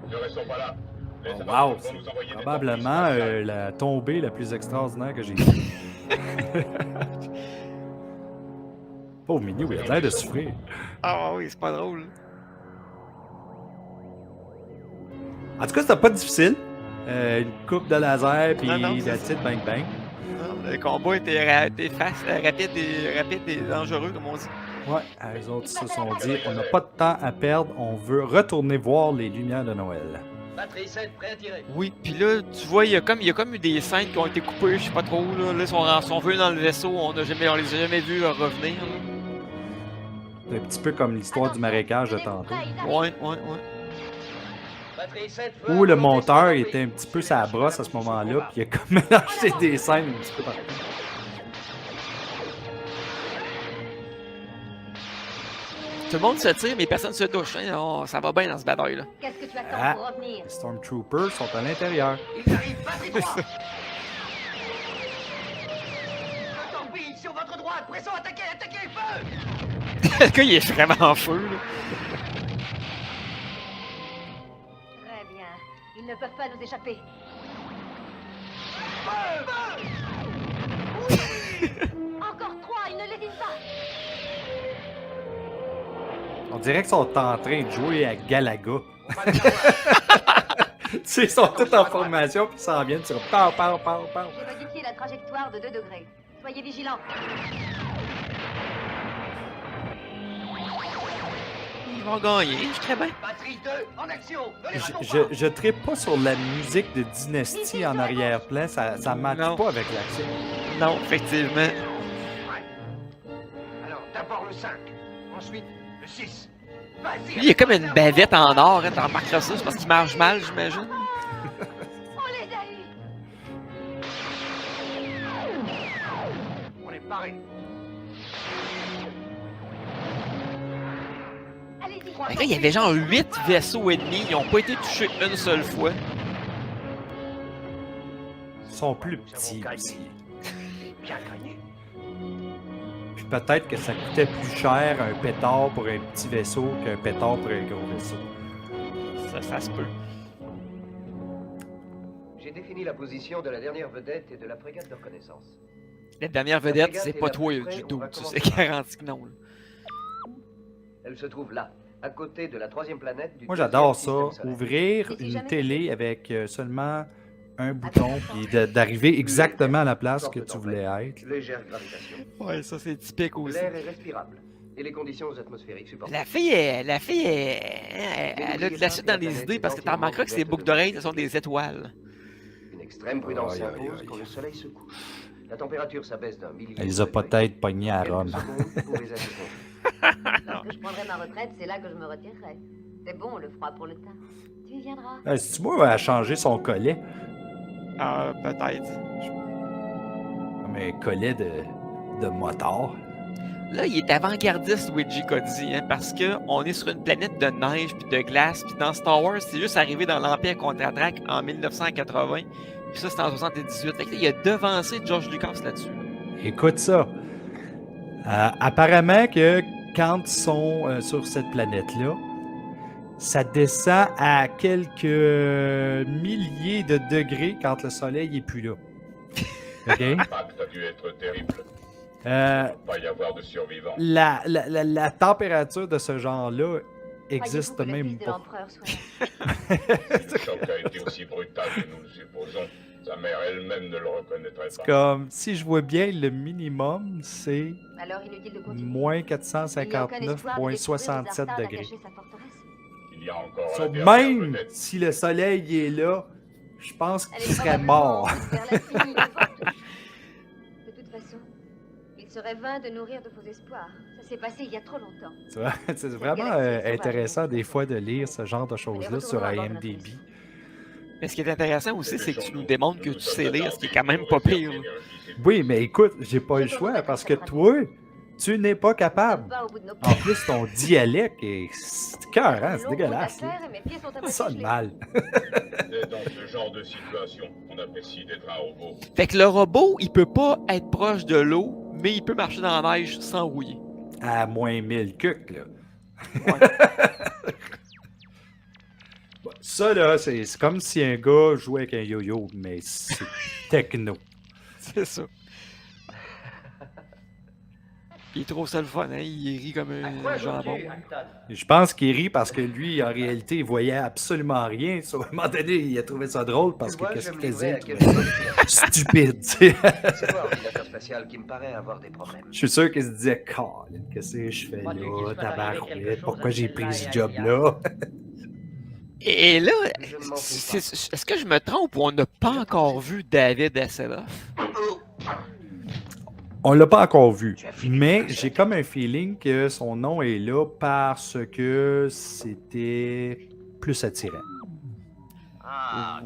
Ne restons pas là. Les Oh, wow, Amazones vont c'est nous envoyer des probablement torpilles la tombée la plus extraordinaire que j'ai vue. Pauvre Minou, il a l'air de souffrir. Ah oui, c'est pas drôle. En tout cas, c'était pas difficile. une coupe de laser, puis Non, non, c'est that's it, bang bang. Non, le combat était rapide et dangereux, comme on dit. Ouais, eux autres se sont dit, on n'a pas de temps à perdre, on veut retourner voir les lumières de Noël. Batterie 7, prêt à tirer. Oui, puis là, tu vois, il y a comme eu des scènes qui ont été coupées, je sais pas trop, là. Là, ils sont venus dans le vaisseau, on les a jamais vus revenir. Là. C'est un petit peu comme l'histoire du marécage de tantôt. Ouais. Batterie 7, feu Où le à volonté, monteur stoppé. était un petit peu sa brosse à ce moment-là, puis il a comme mélangé des scènes un petit peu partout. Tout le monde se tire, mais personne se touche. Hein. Oh, ça va bien dans ce bataille-là. Qu'est-ce que tu attends Ah. pour revenir? Les Stormtroopers sont à l'intérieur. Ils arrivent, batterie 3. Torpille sur votre droite, pression, attaquez, feu. Le gars, il est vraiment en feu. Là. Très bien. Ils ne peuvent pas nous échapper. Encore 3, ils ne lésinent pas. On dirait qu'ils sont en train de jouer à Galaga. Tu sais, ils sont tous en formation, puis ils s'en viennent sur pow, pow, pow, pow. J'ai modifié la trajectoire de 2 degrés. Soyez vigilants. Ils vont gagner, je suis très bien. Batterie 2, en action. Je trippe pas sur la musique de Dynasty en arrière-plan, ça matche Non. pas avec l'action. Non, effectivement. Alors, d'abord le 5, ensuite le 6. Vas-y. Lui, il y a comme une bavette en or, hein, t'en remarqueras ça, c'est parce qu'il marche mal, j'imagine. On les a eus. On est paré. Allez-y. Fait que là, il y avait genre 8 vaisseaux ennemis, ils n'ont pas été touchés une seule fois. Ils sont plus Nous avons petits gagné. aussi. Bien gagné. Puis peut-être que ça coûtait plus cher un pétard pour un petit vaisseau qu'un pétard pour un gros vaisseau. Ça se peut. J'ai défini la position de la dernière vedette et de la frégate de reconnaissance. La dernière vedette, frégate c'est est pas la toi plus du près, tout, on va tu commencer sais par- garanti que non. Là. Elle se trouve là, à côté de la troisième planète du Moi, deuxième j'adore ça. système solaire. Ouvrir Mais si une jamais- télé avec seulement un bouton, puis d'arriver exactement à la place que tu voulais être. Légère gravitation. Ouais, ça c'est typique aussi. L'air est respirable. Et les conditions atmosphériques supportables. La fille, elle a de la suite dans les idées parce que t'en remarqueras que ses boucles d'oreilles, ce sont des étoiles. Une extrême prudence Aïe, aïe, s'impose aïe. quand le soleil se couche. La température s'abaisse d'un millimètre. Elle les a peut-être pognés à Rome. Lorsque je prendrai ma retraite, c'est là que je me retirerai. C'est bon, le froid pour le teint. Tu y viendras. C'est moi à changer son collet. Ah, peut-être. Comme un collet de motard. Là, il est avant-gardiste, Luigi Codzi, hein, parce que on est sur une planète de neige puis de glace, puis dans Star Wars, c'est juste arrivé dans l'Empire contre-attaque en 1980, puis ça, c'est en 78. Fait que là, il a devancé George Lucas là-dessus. Écoute ça. Apparemment que quand ils sont sur cette planète-là, ça descend à quelques milliers de degrés quand le soleil est plus là. OK? L'impact a dû être terrible. Euh, Pas y avoir de survivants. la température de ce genre-là existe Croyez-vous que le même fils de pas. l'empereur soit là? Si le choc a été aussi brutal que nous le supposons, sa mère elle-même ne le reconnaîtrait C'est pas. comme, si je vois bien, le minimum, c'est Alors inutile de continuer. moins Il n'y a aucun espoir de découvrir où 459,67 Zartan a degrés. caché sa forteresse. Il y a encore So, la dernière même vedette. si le soleil est là, je pense Elle qu'il est serait probablement mort. en route vers l'infini et forte. De toute façon, il serait vain de nourrir de faux espoirs. Ça s'est passé il y a trop longtemps. Tu vois, c'est vraiment intéressant des fois de lire ce genre de choses-là sur IMDb. Mais ce qui est intéressant aussi, c'est que tu nous démontres que tu sais lire, ce qui est quand même pas pire. là. Oui, mais écoute, j'ai pas le choix parce que toi, tu n'es pas capable. Pas au bout de nos En plus, ton dialecte est cœur, c'est dégueulasse. là. Ça sonne mal. C'est dans ce genre de situation qu'on apprécie d'être un robot. Fait que le robot, il peut pas être proche de l'eau, mais il peut marcher dans la neige sans rouiller. À moins 1000 cucs, là. Bon, ça, là, c'est comme si un gars jouait avec un yo-yo, mais c'est techno. C'est ça. Il est trop ça le fun, hein? Il rit comme un jambon. Je pense qu'il rit parce que lui, en réalité, il voyait absolument rien. À un moment donné, il a trouvé ça drôle parce que qu'est-ce qu'il faisait? Il trouvait ça stupide, tu sais. C'est moi, ordinateur spatial, qui me paraît avoir des problèmes. Je suis sûr qu'il se disait, Colin, qu'est-ce que je fais là, tabarouette, pourquoi j'ai pris ce job-là? Et là, Je ne m'en fous est-ce que je me trompe ou on n'a pas encore vu David Hasselhoff? On l'a pas encore vu, mais j'ai comme un feeling que son nom est là parce que c'était plus attirant.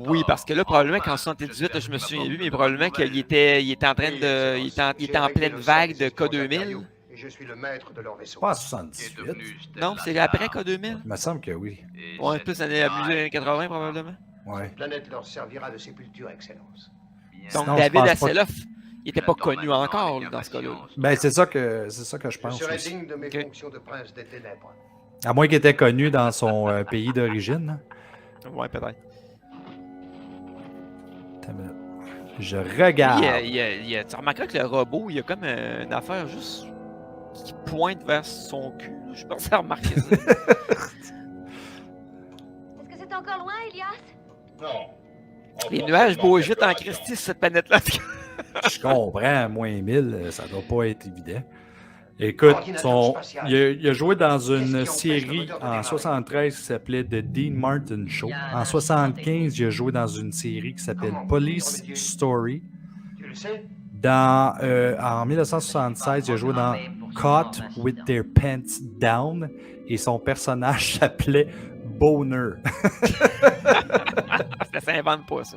Oui, parce que là, probablement qu'en 78, je me souviens vu, mais probablement qu'il était en train de. Il était en pleine vague de K2000. Et je suis le maître de leur vaisseau. Pas en 78. Non, c'est après K2000. Il me semble que oui. Ouais, plus années 80 probablement. Ouais. Cette planète leur servira de sépulture, Excellence. Donc Sinon, je David pense pas Hasselhoff, il était pas connu encore là, dans ce cas-là. Ben, c'est ça que je Je pense serai aussi. digne de mes Ok. fonctions de prince des ténèbres. À moins qu'il était connu dans son pays d'origine. Ouais, peut-être. Attends une minute. Je regarde. Tu remarqueras que le robot, il y a comme une affaire juste qui pointe vers son cul. Là. Je pense à remarquer ça. Est-ce que c'est encore loin, Elias? Non. Les Encore nuages seulement bougent quelques en radians. Christie sur cette planète-là. Je comprends, moins 1000, ça doit pas être évident. Écoute, il a joué dans une série en 73 qui s'appelait The Dean Martin Show. En 75, il a joué dans une série qui s'appelle Police Story. Tu le sais? En 1976, il a joué dans Caught with Their Pants Down et son personnage s'appelait Boner. Ça s'invente pas, ça.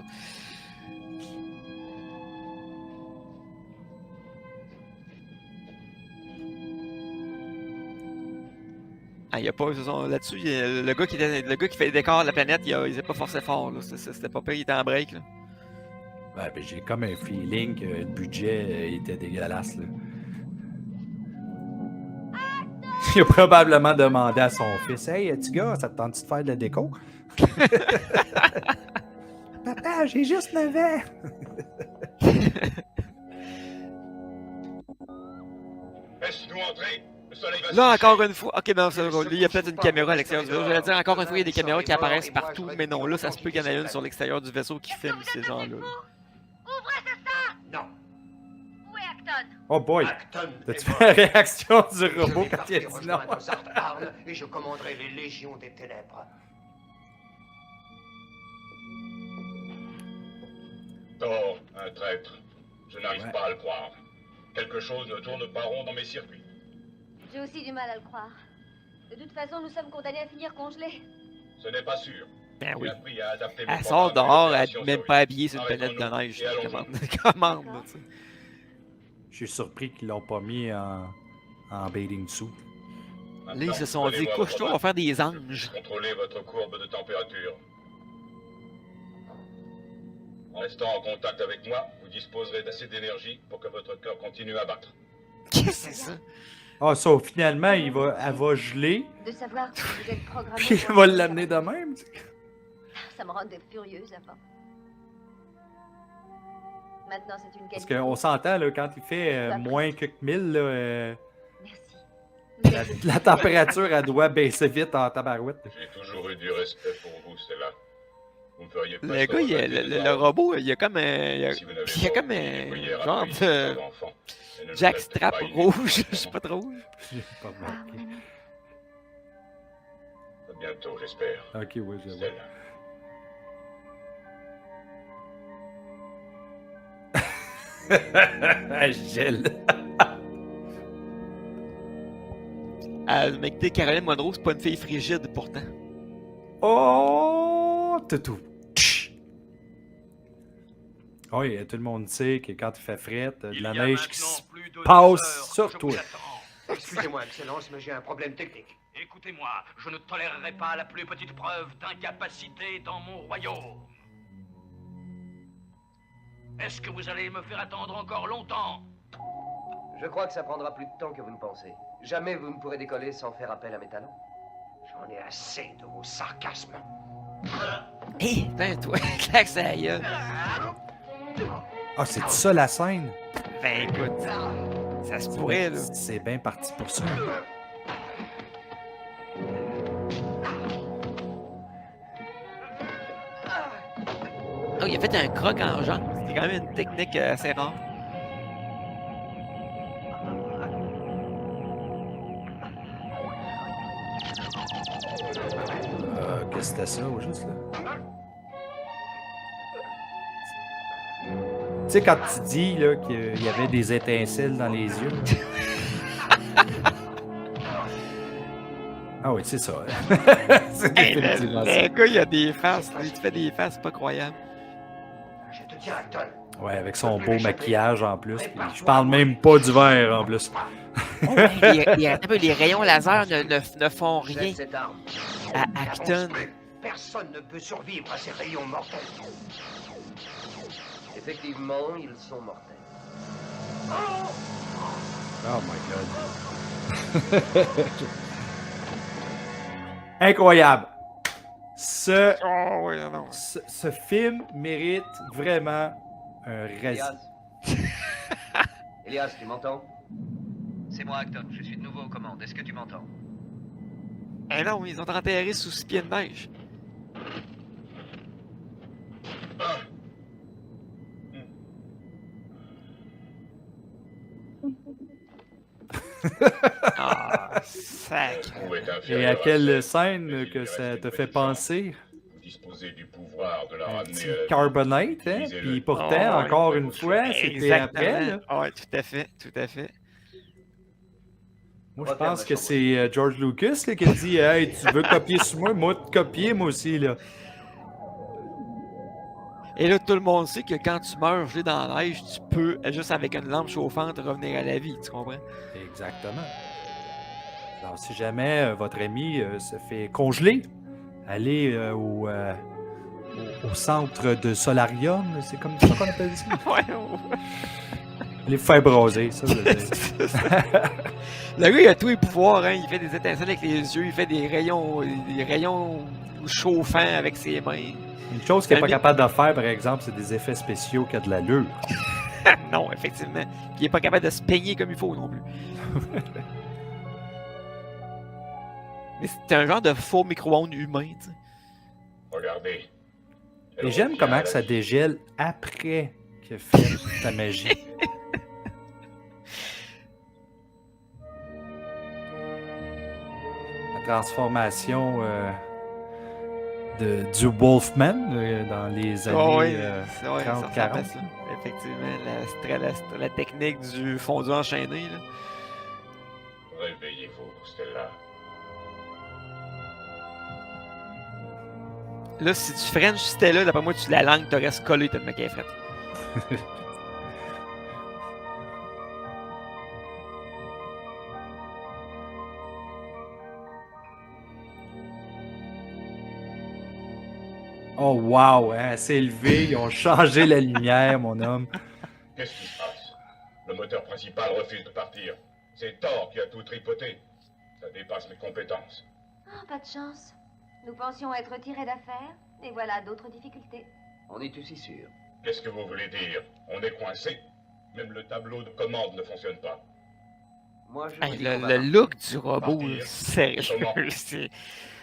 Ah, il y a pas, là-dessus, le gars qui fait les décors de la planète, il s'est pas forcé fort. Là. C'était pas pire, il était en break. Là. Ouais, ben, j'ai comme un feeling que le budget était dégueulasse. Là. Il a probablement demandé à son fils: Hey, petit gars, ça te tente de faire de la déco? Papa, j'ai juste 9 ans. Laisse-nous entrer. Le soleil va se Là, coucher. encore une fois. Ok, non, il y a peut-être une caméra à l'extérieur du vaisseau. J'allais dire, encore une fois, il y a des caméras qui apparaissent partout, mais non, là, ça se peut qu'il y en ait une sur l'extérieur du vaisseau qui filme ces gens-là. Ouvrez ça! Non. Où est Acton? Oh boy! Acton T'as-tu est fait mort. la réaction du Je robot vais quand il a partir dit non? rejoindre Zartarn et je commanderai les légions des ténèbres. Thor, un traître. Je n'arrive Ouais. pas à le croire. Quelque chose ne tourne pas rond dans mes circuits. J'ai aussi du mal à le croire. De toute façon, nous sommes condamnés à finir congelés. Ce n'est pas sûr. Ben oui. J'ai appris à adapter mes Elle sort programmes dehors, elle d'opération n'est même sur pas lui. habillée sur une planète de Arrêtons-nous neige. et allons-y. Commande, là, tu sais. Je suis surpris qu'ils l'ont pas mis en bathing suit. Là, ils se Maintenant, sont dit, donnez-moi couche-toi, on votre va faire des anges. Contrôlez votre courbe de température. En restant en contact avec moi, vous disposerez d'assez d'énergie pour que votre cœur continue à battre. Qu'est-ce que c'est ça? Ah, ça, finalement, elle va geler, De savoir que vous êtes programmé. puis il pour va un l'amener de certain- même. Ça me rendait furieuse avant. Maintenant, c'est une Parce qualité. qu'on s'entend, là, quand il fait moins que 1000, là, Merci. la température, elle doit baisser vite en tabarouette. J'ai toujours eu du respect pour vous, Stella. Vous me feriez Le presque gars, regretter le voir. robot, il y a comme un. Si vous n'avez Il y a pas comme oublié un prières genre accueillies de par l'enfant, et ne nous jackstrap restez pas rouge, inutiles. je sais pas trop. J'ai pas remarqué. À bientôt, j'espère. Ok, oui, je vois. Stella. Gèle. Mais écoutez, Caroline Monroe, c'est pas une fille frigide pourtant. Oh, toutou. Oui, tout le monde sait que quand il fait fret, de la neige qui se passe sur toi. Excusez-moi, Excellence, mais j'ai un problème technique. Écoutez-moi, je ne tolérerai pas la plus petite preuve d'incapacité dans mon royaume. Est-ce que vous allez me faire attendre encore longtemps? Je crois que ça prendra plus de temps que vous ne pensez. Jamais vous ne pourrez décoller sans faire appel à mes talents. J'en ai assez de vos sarcasmes. Hé, ben toi, claque sa gueule. Ah, c'est ça la scène? Ben écoute. Ça se pourrait, là. C'est bien parti pour ça. Oh, il a fait un croc en jambe. C'est quand même une technique assez rare. Qu'est-ce que c'était ça, au juste, là? Tu sais, quand tu dis là, qu'il y avait des étincelles dans les yeux. Ah oui, c'est ça. C'est Hey, définitivement le gars, il a des faces. Il te fait des faces, c'est pas croyable. Je te tiens, Acton. ça. Ouais, avec son beau maquillage en plus. Puis je parle même pas du verre en plus. Les rayons laser ne font rien Jette cette arme. à Acton. Personne ne peut survivre à ces rayons mortels. Effectivement, ils sont mortels. Oh my god. Incroyable. Oh, oui, non. Ce film mérite vraiment un récit. Elias Elias, tu m'entends? C'est moi, Acton. Je suis de nouveau aux commandes. Est-ce que tu m'entends? Eh non, ils ont enterré sous 6 pieds de neige. Ah, sac. Vous êtes Et inférieur à quelle celle scène des que ça générations te fait précédentes. penser? Vous disposez du pouvoir de la Un ramener petit à la vie. Carbonite, hein? Utilisez-le. Puis pourtant, Oh, ouais. encore une fois, c'était après. Là. Oui, tout à fait, tout à fait. Moi, je pense que c'est George Lucas là, qui a dit Hey, tu veux copier sur moi? Moi, te copier, moi aussi. Là. Et là, tout le monde sait que quand tu meurs gelé dans la neige, tu peux, juste avec une lampe chauffante, revenir à la vie, tu comprends? Exactement. Alors, si jamais votre ami se fait congeler, allez au centre de solarium, c'est comme ça qu'on appelle ça. Ouais, Les faire braser, ça, je veux dire. le gars, il a tous les pouvoirs, hein. Il fait des étincelles avec les yeux, il fait des rayons chauffants avec ses mains. Une chose qu'il n'est pas capable de faire, par exemple, c'est des effets spéciaux qui ont de l'allure. Non, effectivement. Puis il est pas capable de se peigner comme il faut non plus. Mais c'est un genre de faux micro-ondes humain, tu sais. Regardez. Elle Et j'aime revient comment à que la ça vie. dégèle après qu'il a fait sa magie. La transformation du Wolfman dans les années Oh, oui, 30, ça ressemble 40. à ça. Effectivement, la technique du fondu enchaîné, là. Réveillez-vous, Stella. Là, si tu French Stella, d'après moi, la langue te reste collée tellement qu'elle est frette. Oh wow, hein, c'est élevé, ils ont changé la lumière, mon homme. Qu'est-ce qui se passe? Le moteur principal refuse de partir. C'est Thor qui a tout tripoté. Ça dépasse mes compétences. Oh, pas de chance. Nous pensions être tirés d'affaire, et voilà d'autres difficultés. On est aussi sûr. Qu'est-ce que vous voulez dire? On est coincé. Même le tableau de commande ne fonctionne pas. Moi, je Hey, vous dis le qu'on va look du robot, Partir. là, sérieux, Comment? c'est...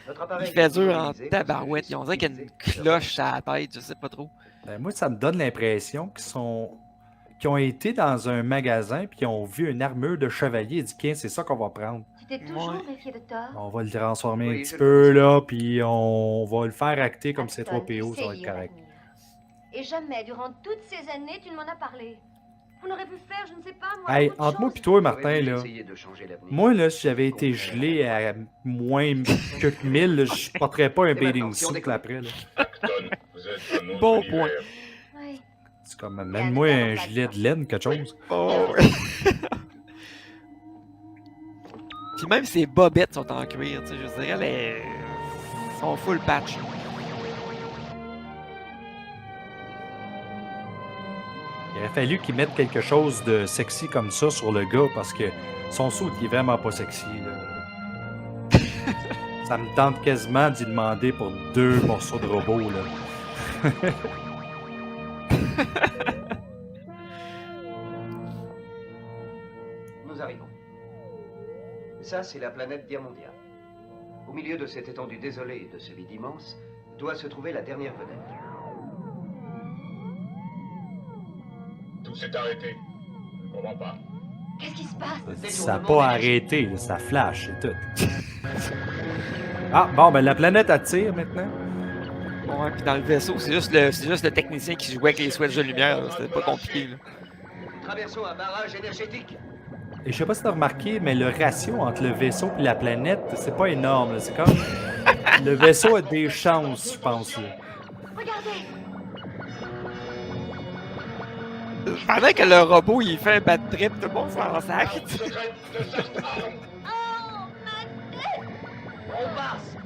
Notre Il appareil fait est dur en synchronisé, tabarouette. parce que On dirait qu'il y a une synchronisé. cloche à la tête, je sais pas trop. Ben, moi, ça me donne l'impression qu'ils ont été dans un magasin puis qu'ils ont vu une armure de chevalier et dit Tiens, c'est ça qu'on va prendre. Tu t'es toujours Ouais. méfié de Thor? On va le transformer Oui, un je petit le peu pense. là, puis on va le faire acter comme c'est trop Acton, tu PO, sais ça va être lire correct. l'avenir. Et jamais, durant toutes ces années, tu ne m'en as parlé. On aurait pu faire, je ne sais pas, moi, Hey, autre entre moi chose. et toi, J'aurais Martin, dû là, essayer de changer l'avenir. moi, là, si j'avais été gelé à moins que 1000, là, je porterais pas un Et maintenant, bathing si on suit déconne. après. Là. Acton, vous êtes un autre Bon univers. point. Oui. C'est comme, mène-moi un gilet de laine, quelque chose. Oh, Puis même ses bobettes sont en cuir, tu sais, je dirais, elles sont full patch. Il aurait fallu qu'ils mettent quelque chose de sexy comme ça sur le gars parce que son saut il est vraiment pas sexy. Là. Ça me tente quasiment d'y demander pour 2 morceaux de robot. Là. Ça, c'est la planète Diamondia. Au milieu de cette étendue désolée et de ce vide immense, doit se trouver la dernière vedette. Tout s'est arrêté. Je comprends pas. Qu'est-ce qui se passe? Ça n'a pas arrêté, là, ça flash et tout. Ah, bon, ben la planète attire maintenant. Ouais, puis dans le vaisseau, c'est juste le technicien qui jouait avec les switches de lumière. C'était pas compliqué. Là. Traversons un barrage énergétique. Et je sais pas si t'as remarqué, mais le ratio entre le vaisseau et la planète, c'est pas énorme. là. C'est comme. Le vaisseau a des chances, je pense. Là. Regardez! Pendant que le robot il fait un bad trip, tout le monde s'en sac. Secrète de Sastram. Oh, ma tête! On passe.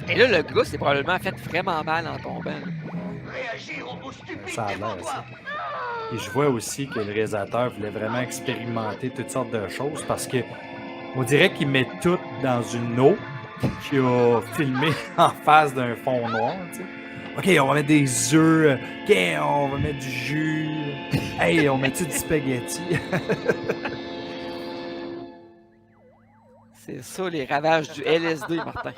Et là, le gars s'est probablement fait vraiment mal en tombant. là. Réagis, robot stupide, Ça a l'air, défends-toi. ça. Et je vois aussi que le réalisateur voulait vraiment expérimenter toutes sortes de choses parce que on dirait qu'il met tout dans une eau qu'il a filmé en face d'un fond noir. Tu sais. Ok, on va mettre des œufs. Ok, on va mettre du jus. Hey, on met du spaghetti. C'est ça, les ravages du LSD, Martin.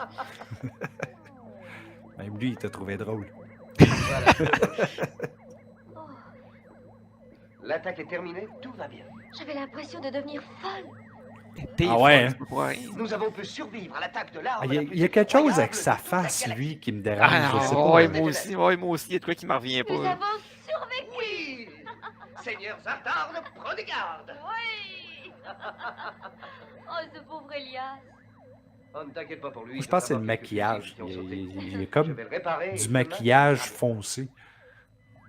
Même lui, il t'a trouvé drôle. L'attaque est terminée, tout va bien. J'avais l'impression de devenir folle. T'es Ah ouais, folle, hein? c'est pas pour rien. Nous avons pu survivre à l'attaque de l'arme. Ah, il y a- la plus il y a quelque chose avec effroyable sa de toute la face, galaxie. lui, qui me dérange. Ah, je sais ouais, pas. moi aussi, il y a de quoi qui m'en revient pas. Nous là. avons survécu! Oui. Seigneur Zartar, prenez garde. Oui! Oh, ce pauvre Elias! Oh, ne t'inquiète pas pour lui. Moi, je pense que c'est le Vraiment quelques maquillage. fusils qui ont Il sauté. y a Je comme vais le réparer et du demain, maquillage rapide. foncé.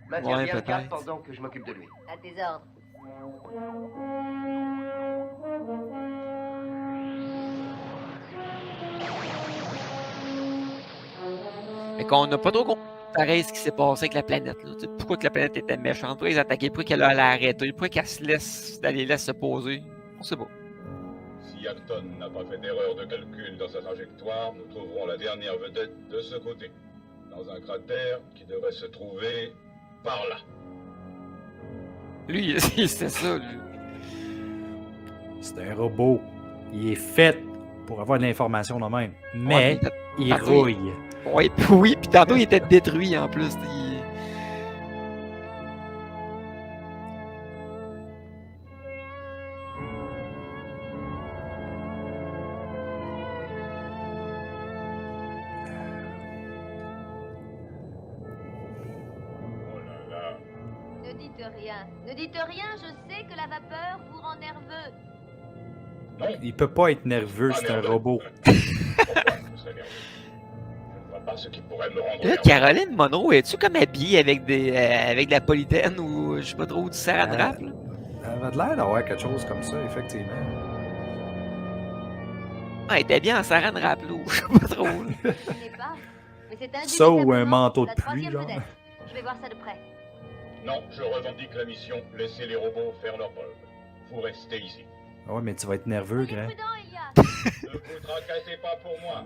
Maintiens Ouais, bien le cap peut-être. pendant que je m'occupe de lui. À tes ordres. Mais qu'on n'a pas trop compris pareil ce qui s'est passé avec la planète. Là. Tu sais, pourquoi que la planète était méchante, pourquoi ils attaquaient, pourquoi qu'elle allait arrêter, pourquoi qu'elle les laisse se poser. On sait pas. Si Acton n'a pas fait d'erreur de calcul dans sa trajectoire, nous trouverons la dernière vedette de ce côté, dans un cratère qui devrait se trouver par là. Lui, c'est ça. Lui. C'est un robot. Il est fait pour avoir de l'information de même. Mais Ouais, il tantôt, rouille. Oui, oui, puis tantôt il était détruit en plus. Oh là là. Ne dites rien. Ne dites rien, je sais que la vapeur vous rend nerveux. Non, Il peut pas être nerveux, pas c'est un nerveux. robot. Pourquoi je serais nerveux? Je ne vois pas ce qui pourrait me rendre Là, nerveux. Caroline Monroe, es-tu comme habillée avec avec de la polythène ou je sais pas trop du saran wrap? là? Ça avait l'air d'avoir quelque chose comme ça, effectivement. Ah, elle était bien en saran wrap, là, ou je sais pas trop. là. Je ne sais pas. Mais c'est Ça ou un indubitablement manteau de la pluie, troisième genre. vedette. Je vais voir ça de près. Non, je revendique la mission. Laissez les robots faire leur preuve. Vous restez ici. Ah ouais, mais tu vas être nerveux, Soyez grand. prudent, Elias. Ne vous tracassez pas pour moi.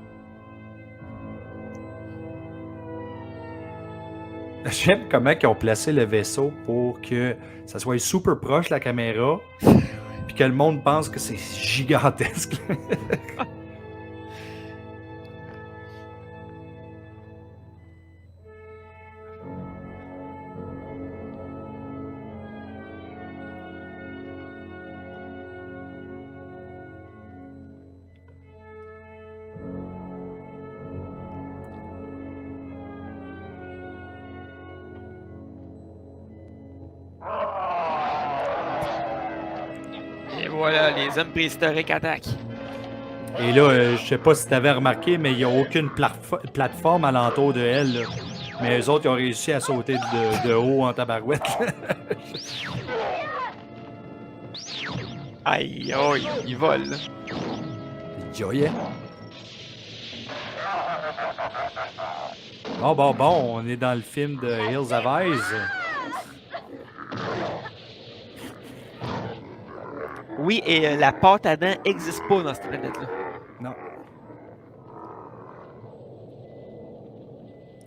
J'aime comment ils ont placé le vaisseau pour que ça soit super proche la caméra, puis que le monde pense que c'est gigantesque. Et voilà, les hommes préhistoriques attaquent. Et là, je sais pas si tu avais remarqué, mais il n'y a aucune plateforme alentour de elle. là. Mais eux autres, ils ont réussi à sauter de haut en tabarouette. Aïe, aïe, ils volent. là. Joyeux. Bon, on est dans le film de Hills of Eyes. Oui, et la pâte à dents n'existe pas dans cette planète-là. Non.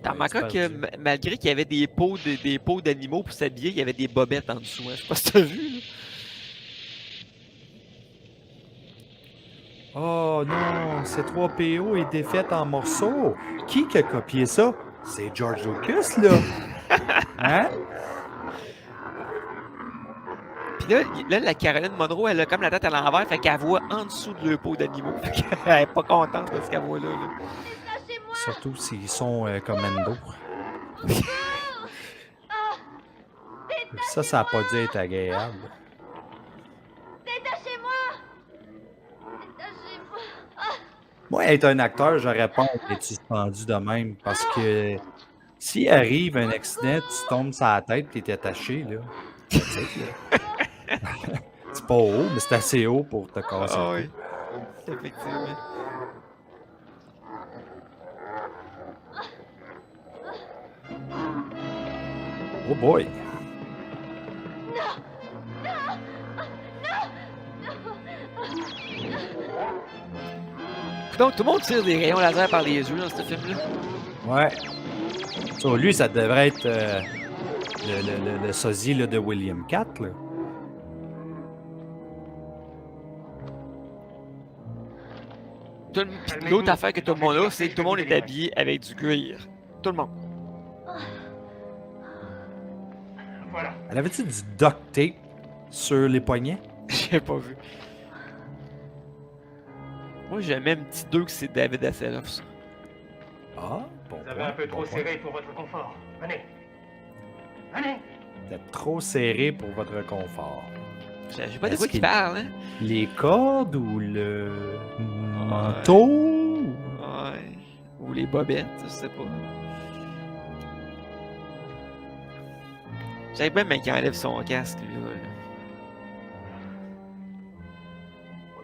T'as remarqué que malgré qu'il y avait des pots d'animaux pour s'habiller, il y avait des bobettes en dessous. Hein. Je sais pas si t'as vu. Là. Oh non, C3PO est défaite en morceaux. Qui a copié ça? C'est George Lucas, là. Hein? Puis là, la Caroline Monroe, elle a comme la tête à l'envers, fait qu'elle voit en dessous de le pot d'animaux. Elle est pas contente de ce qu'elle voit là. Surtout s'ils sont commando. Ça n'a pas dû être agréable. Moi, être un acteur, j'aurais pas été suspendu de même. Parce que s'il arrive un accident, tu tombes sur la tête et t'es attaché, là. C'est pas haut, mais c'est assez haut pour te casser. Ah oui, effectivement. Oh boy! Donc, tout le monde tire des rayons laser par les yeux dans ce film-là. Ouais. Sur lui, ça devrait être le sosie là, de William IV. Là. L'autre affaire que tout le monde a, c'est que tout le monde est habillé avec du cuir. Tout le monde. Voilà. Elle avait-tu du duct tape sur les poignets? J'ai pas vu. Moi, j'ai même petit 2 que c'est David Hasselhoff, ça. Ah, bon Vous avez point, un peu bon trop point. serré pour votre confort. Venez. Venez. C'était trop serré pour votre confort. J'ai pas de Est-ce quoi qui qu'il- parle, hein? Les cordes ou le manteau? Ouais. Ou les bobettes, je sais pas. J'aime même qu'il enlève son casque, lui, là.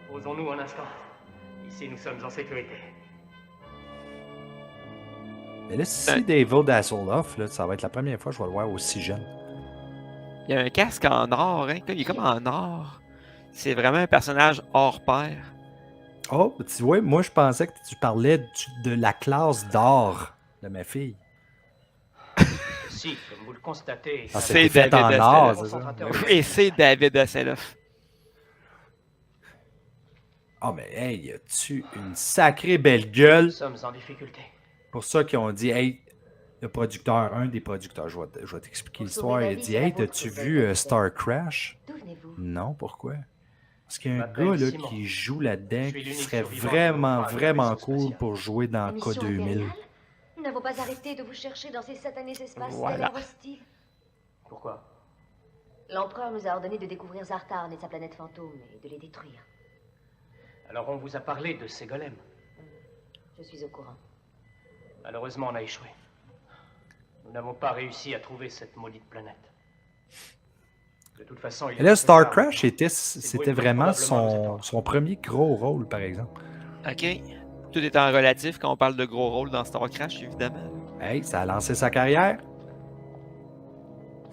Reposons-nous un instant. Ici, nous sommes en sécurité. Mais là, si David Hasselhoff, là, ça va être la première fois que je vais le voir aussi jeune. Il y a un casque en or, hein? Il est comme en or. C'est vraiment un personnage hors pair. Oh, tu vois, moi je pensais que tu parlais de la classe d'or de ma fille. Si, comme vous le constatez, Ah, C'est c'était fait David en or, Hasselhoff. c'est ça? Et c'est David Hasselhoff. Ah, mais hey, as-tu une sacrée belle gueule? nous sommes en difficulté. Pour ça qu'ils ont dit, hey, le producteur, un des producteurs, je vais t'expliquer l'histoire, il a dit, hey, t'as-tu vu Star Crash? D'où venez-vous? Non, pourquoi? Parce qu'il y a un Je m'appelle gars là, Simon. qui joue là-dedans Je suis qui l'unique serait survivant vraiment, de vraiment l'opération cool spatiale. pour jouer dans Mission K2000. impériale? Nous n'avons pas arrêté de vous chercher dans ces satanés espaces Voilà. stellaires hostiles. Pourquoi? L'empereur nous a ordonné de découvrir Zartarn et sa planète fantôme et de les détruire. Alors on vous a parlé de ces golems. Je suis au courant. Malheureusement, on a échoué. Nous n'avons pas réussi à trouver cette maudite planète. De toute façon, il Et là, est Star préférable. Crash, c'était vraiment son premier gros rôle, par exemple. OK. Tout est en relatif quand on parle de gros rôles dans Star Crash, évidemment. Hey, ça a lancé sa carrière.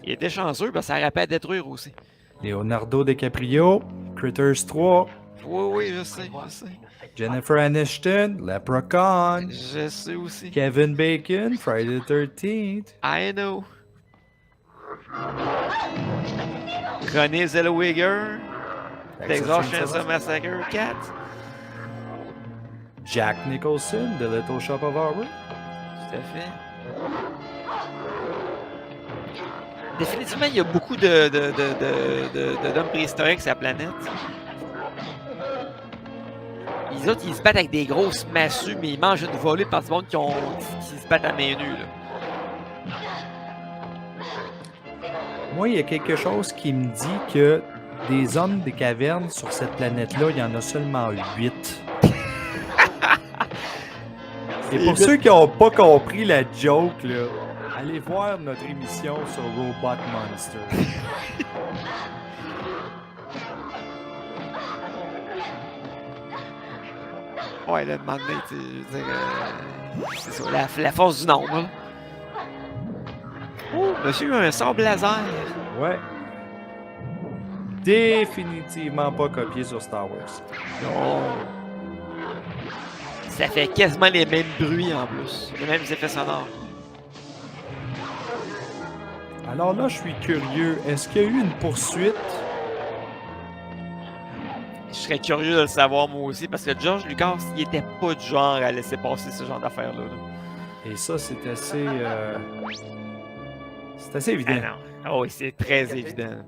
Il était chanceux, parce que ça aurait pu à détruire aussi. Leonardo DiCaprio, Critters 3, Oui, oui, je sais, je sais. Jennifer Aniston, Leprechaun, Je sais aussi. Kevin Bacon, Friday the 13th. I know. René Zellweger, Texas Chainsaw Massacre 4. Jack Nicholson, The Little Shop of Horrors. Tout à fait. Définitivement, il y a beaucoup d'hommes préhistoriques sur la planète. Les autres, ils se battent avec des grosses massues, mais ils mangent une volée par du monde qui se battent à main nue. Là. Moi, il y a quelque chose qui me dit que des hommes des cavernes sur cette planète-là, il y en a seulement 8. Et pour ceux qui n'ont pas compris la joke, là, allez voir notre émission sur Robot Monster. Ouais, là, moment donné, tu sais, je veux dire, c'est ça, la force du nombre. Là. Oh, monsieur a un sable laser. Ouais. Définitivement pas copié sur Star Wars. Non. Ça fait quasiment les mêmes bruits en plus, les mêmes effets sonores. Alors là, je suis curieux. Est-ce qu'il y a eu une poursuite? Je serais curieux de le savoir moi aussi, parce que George Lucas, il était pas du genre à laisser passer ce genre d'affaires-là. là. Et ça, c'est assez... c'est assez Ah évident. non. Ah oui, c'est très évident.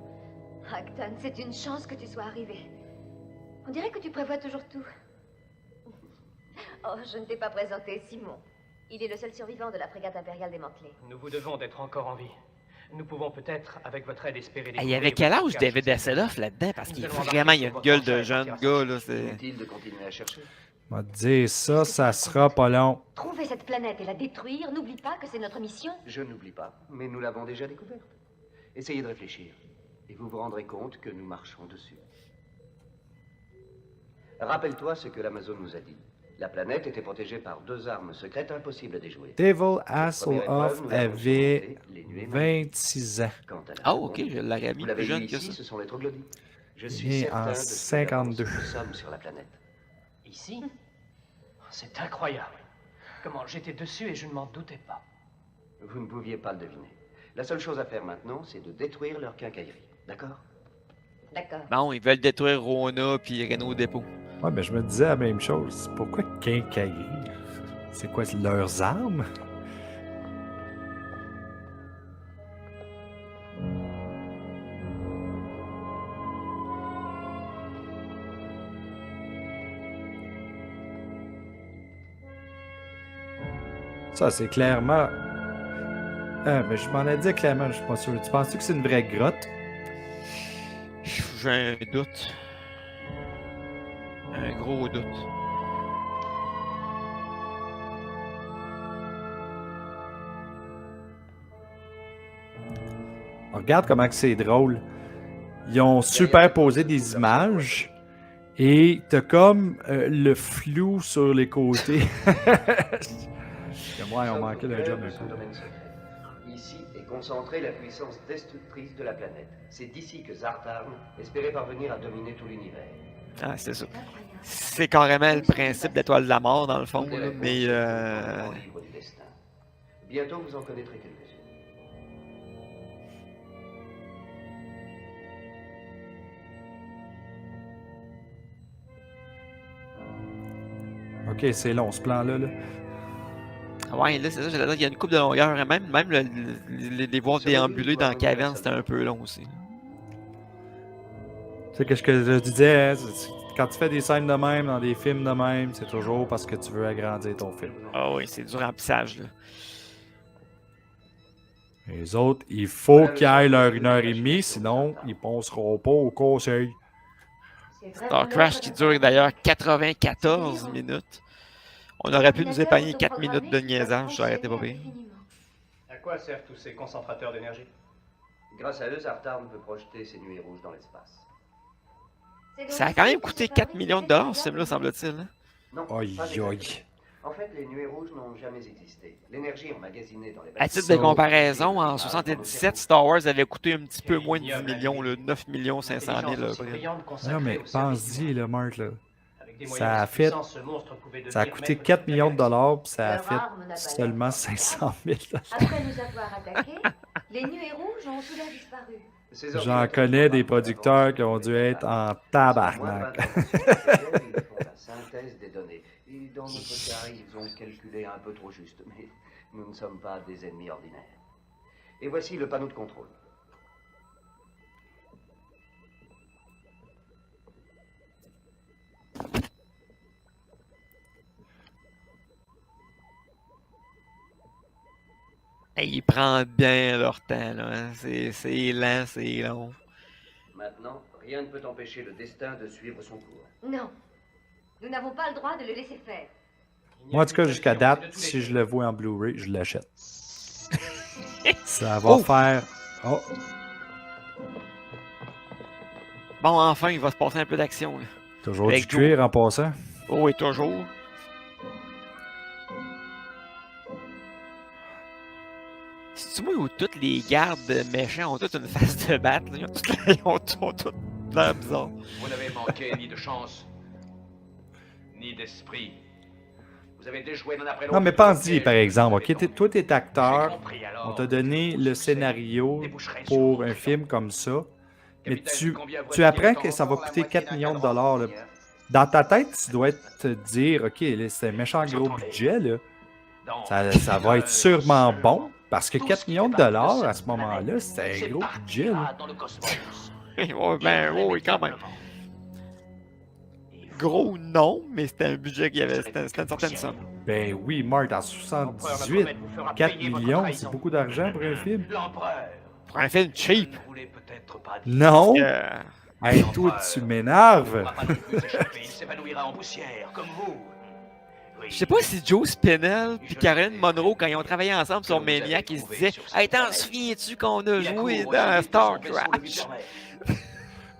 Acton, c'est une chance que tu sois arrivé. On dirait que tu prévois toujours tout. Oh, je ne t'ai pas présenté Simon. Il est le seul survivant de la frégate impériale démantelée. Nous vous devons d'être encore en vie. Nous pouvons peut-être, avec votre aide, espérer... Ah, il y avait quel âge David Hasselhoff là-dedans? Parce qu'il vraiment, il a une gueule de jeune gars, là. C'est... Inutile de continuer à chercher. On va te dire ça, ça sera pas long. Trouver cette planète et la détruire, n'oublie pas que c'est notre mission. Je n'oublie pas, mais nous l'avons déjà découverte. Essayez de réfléchir, et vous vous rendrez compte que nous marchons dessus. Rappelle-toi ce que l'Amazon nous a dit. La planète était protégée par 2 armes secrètes impossibles à déjouer. Devil Hasselhoff avait 26 ans. Quant à la Ah, ok, seconde, je l'aurais vous mis l'avez plus vu jeune que ici, ça. ce sont les troglodytes. Je Il suis est certain en de ce que 52. nous sommes sur la planète. Ici? C'est incroyable. Comment j'étais dessus et je ne m'en doutais pas. Vous ne pouviez pas le deviner. La seule chose à faire maintenant, c'est de détruire leur quincaillerie. D'accord? D'accord. Bon, ils veulent détruire Rona puis Renault Dépôt. Ouais, mais je me disais la même chose. Pourquoi quincaillerie? C'est quoi, leurs armes? Ça, c'est clairement... Ah, mais je m'en ai dit clairement, je suis pas sûr. Tu penses que c'est une vraie grotte? J'ai un doute. Un gros doute. Regarde comment que c'est drôle. Ils ont superposé des images et t'as comme le flou sur les côtés. Ouais, on manquait le job un Son peu. domaine secret. Ici est concentrée la puissance destructrice de la planète. C'est d'ici que Zartarn espérait parvenir à dominer tout l'univers. Ah, c'est ça. Incroyable. C'est carrément le principe d'étoile de la mort, dans le fond, Toutes les là, réponses mais... se trouvent dans le grand livre du destin. Bientôt, vous en connaîtrez quelques-unes. Ok, c'est long ce plan-là. Là. Ouais, là, c'est ça, j'allais dire, il y a une coupe de longueur, et même les voir déambuler dans la caverne, c'était un peu long aussi. Tu sais, qu'est-ce que je disais, hein, quand tu fais des scènes de même, dans des films de même, c'est toujours parce que tu veux agrandir ton film. Ah oui, c'est du remplissage, là. Les autres, il faut qu'ils aillent leur 1h30, sinon ils penseront pas au conseil. Star Crash qui dure d'ailleurs 94 minutes. On aurait pu nous épargner 4 minutes de niaisage, ça aurait été pas pire. À quoi servent tous ces concentrateurs d'énergie? Grâce à eux, Zartarn peut projeter ses nuées rouges dans l'espace. Ça a quand même coûté 4 millions de dollars, ce film-là, semble-t-il. Hein? Non, Aïe, pas aïe. exactement. En fait, les nuées rouges n'ont jamais existé. L'énergie emmagasinée dans les À titre de comparaison, en 77, Star Wars avait coûté un petit peu moins de 10 millions, là, 9 millions 500 000. Là, Non, mais pense-y, là, Marc, là. Ça a fait... Ça a coûté 4 millions de dollars, puis ça a fait seulement 500 000 $. Après nous avoir attaqués, les nuées rouges ont soudain disparu. J'en connais des producteurs qui ont dû être en tabarnak. Ils font la synthèse des données. Et dans notre cas, ils ont calculé un peu trop juste, mais nous ne sommes pas des ennemis ordinaires. Et voici le panneau de contrôle. Hey, ils prennent bien leur temps, là. Hein. C'est lent, c'est long. Maintenant, rien ne peut empêcher le destin de suivre son cours. Non, nous n'avons pas le droit de le laisser faire. Moi, en tout cas, jusqu'à date, si je le vois en Blu-ray, je l'achète. Ça va faire... Oh, Bon, enfin, il va se passer un peu d'action. Là. toujours Avec du cuir en passant. Oh oui, toujours. C'est-tu moi où tous les gardes méchants ont toutes une face de batte? Là? Ils ont toutes l'air bizarre. Vous n'avez manqué ni de chance, ni d'esprit. Vous avez déjoué l'un après Non, l'autre. mais pense-y, par exemple, ok, toi, t'es J'ai acteur, compris, alors. on t'a donné le scénario Déboucherait sur pour votre un plan. film comme ça, mais Capitaine, combien tu voit-il apprends de que temps ça en va temps la coûter moitié 4 d'un millions de cadran, dollars. Là. Seigneur? Dans ta tête, tu dois te dire, ok, là, c'est un méchant Vous gros entendez? budget, là. Donc, Ça va être sûrement seulement bon, parce que tout 4 ce qui millions de fait partie dollars cette à ce moment-là, planète, c'est un c'est gros budget. partira Là. dans le cosmos. Ouais, ben, oui, quand même. Gros, non, mais c'était un budget qui avait. C'était une certaine somme. Ben oui, Mark, en 78, 4 millions, c'est beaucoup d'argent pour un film. L'empereur. Pour un film cheap. ne voulait peut-être pas dire. Non! Que- Hey, toi, tu m'énerves! Il pourra pas non plus s'échapper, il s'évanouira en poussière, comme vous. Oui. Je sais pas si Joe Spinell puis Caroline Monroe, quand ils ont travaillé ensemble sur Maniac, ils se disaient Hey, t'en souviens-tu qu'on a Il joué accourt dans aussi Star vite que son vaisseau le lui Crash? permet.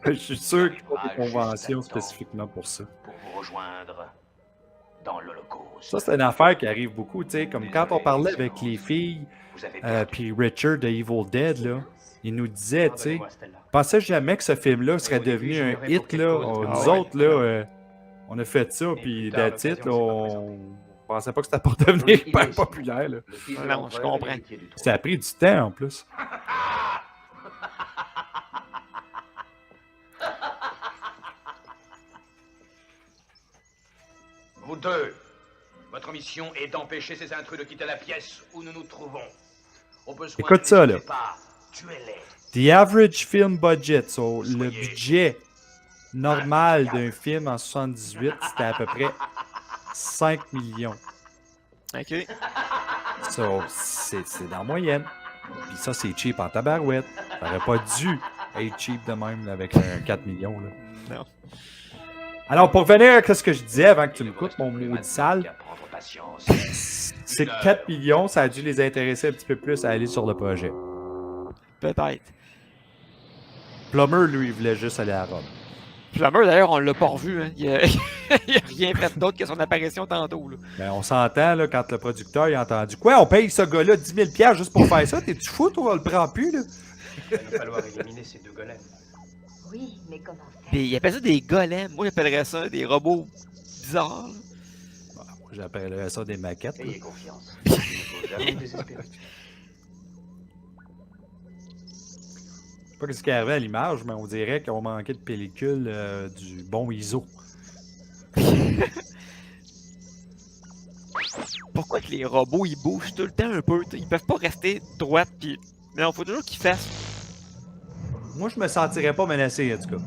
Je suis sûr qu'il y a des Ah, conventions juste à temps. spécifiquement pour ça. Pour vous rejoindre dans l'Holocauste. Ça, c'est une affaire qui arrive beaucoup, tu sais, comme quand on parlait avec les filles, Vous avez perdu. puis Richard de Evil Dead, là, il nous disait, tu sais, Pardonnez-moi, Stella. pensais jamais que ce film-là serait devenu un hit, là. Nous autres, là, on a fait ça, puis that's it, là, on pensait pas que c'était pour devenir hyper populaire, là. Le fils de Non, je l'empereur et comprends. l'héritier du trône. Ça a pris du temps, en plus. Vous deux, votre mission est d'empêcher ces intrus de quitter la pièce où nous nous trouvons. Au besoin, Écoute ça, n'hésitez là. pas, tuez-les. The average film budget, so, le budget normal d'un film en 78, c'était à peu près 5 millions. Ok. So, c'est dans la moyenne. Puis ça, c'est cheap en tabarouette. Ça aurait pas dû être cheap de même là, avec un 4 millions. Là. Non. Alors, pour revenir à ce que je disais avant que tu me coupes, mon maudit sale, Qu'à prendre patience. c'est que 4 millions, ça a dû les intéresser un petit peu plus à aller sur le projet. Peut-être. Plummer, lui, il voulait juste aller à Rome. Plummer, d'ailleurs, on l'a pas revu. Hein. Il a rien fait d'autre que son apparition tantôt. Là. Ben, on s'entend, là, quand le producteur il a entendu. Quoi, on paye ce gars-là 10 000 $ juste pour faire ça? T'es-tu fou, toi? On le prend plus, là? Il va nous falloir éliminer ces deux golems. Oui, mais comment faire? Il appelle ça des golems. Moi, j'appellerais ça des robots bizarres. là. Bon, moi, j'appellerais ça des maquettes. là. Ayez confiance. Il ne faut jamais désespérer. Je sais pas ce qui est arrivé à l'image, mais on dirait qu'on manquait de pellicule du bon ISO. Pourquoi que les robots, ils bougent tout le temps un peu? Ils peuvent pas rester droits. Puis... Mais il faut toujours qu'ils fassent. Moi, je me sentirais pas menacé, en tout cas.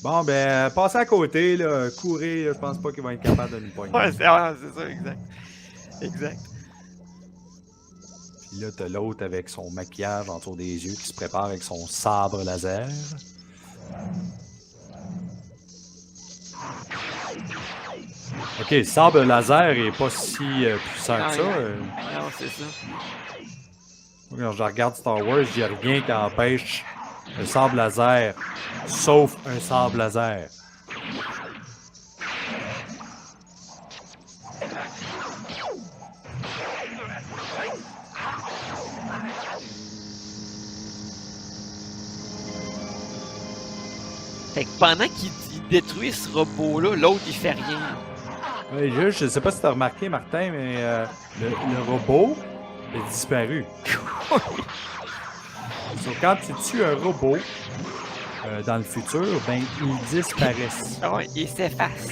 Bon, ben, passez à côté, là, courez, je pense pas qu'ils vont être capables de nous pogner. Ouais, c'est ça, exact. Exact. Puis là, t'as l'autre avec son maquillage autour des yeux qui se prépare avec son sabre laser. Ok, le sabre laser est pas si puissant que ça. Non, c'est ça. Quand je regarde Star Wars, il n'y a rien qui empêche le sabre laser, sauf un sabre laser. Fait que pendant qu'il détruit ce robot-là, l'autre, il fait rien. Ouais, juste, je sais pas si tu as remarqué, Martin, mais le robot est disparu. Donc, quand tu tues un robot dans le futur, ben, il disparaît. Ah ouais, il s'efface.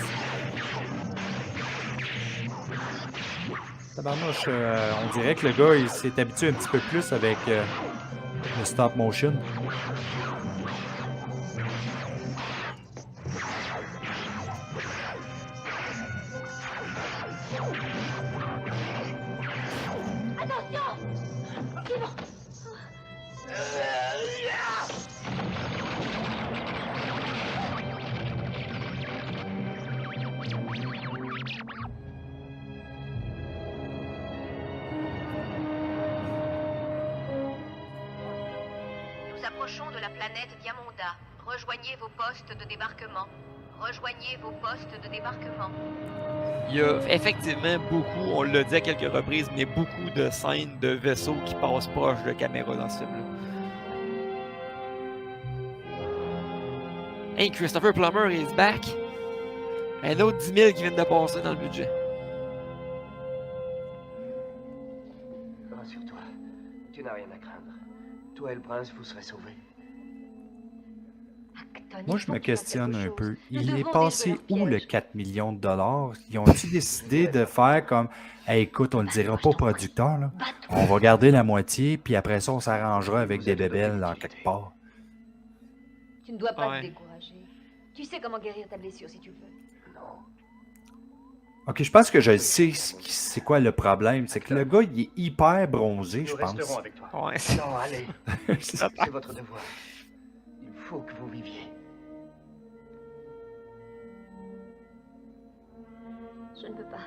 Tabarnouche, on dirait que le gars il s'est habitué un petit peu plus avec le stop motion. Attention! C'est bon. Nous approchons de la planète Diamonda. Rejoignez vos postes de débarquement. Rejoignez vos postes de débarquement. Il y a effectivement beaucoup, on l'a dit à quelques reprises, mais beaucoup de scènes de vaisseaux qui passent proche de caméra dans ce film-là. Hey, Christopher Plummer is back! Un autre 10 000 qui viennent de passer dans le budget. Rassure-toi, tu n'as rien à craindre. Toi et le prince, vous serez sauvés. Acton, Moi, il je faut me que tu fasses questionne quelque un chose. peu. Nous Il est devons passé déjouer où leur le piège. 4 millions de dollars? Ils ont-ils décidé de faire comme hey, écoute, on ne le dira pas au producteur, là. Bats-toi. On va garder la moitié, puis après ça, on s'arrangera avec Vous des êtes de bébelles bonne dans utilité. quelque part. Tu ne dois pas Ouais. te décourager. Tu sais comment guérir ta blessure si tu le veux. Non. Ok, je pense que je sais c'est quoi le problème. C'est que le gars, il est hyper bronzé, Nous je pense. resterons avec toi. Ouais. Non, allez. C'est votre devoir. Il faut que vous viviez. Je ne peux pas.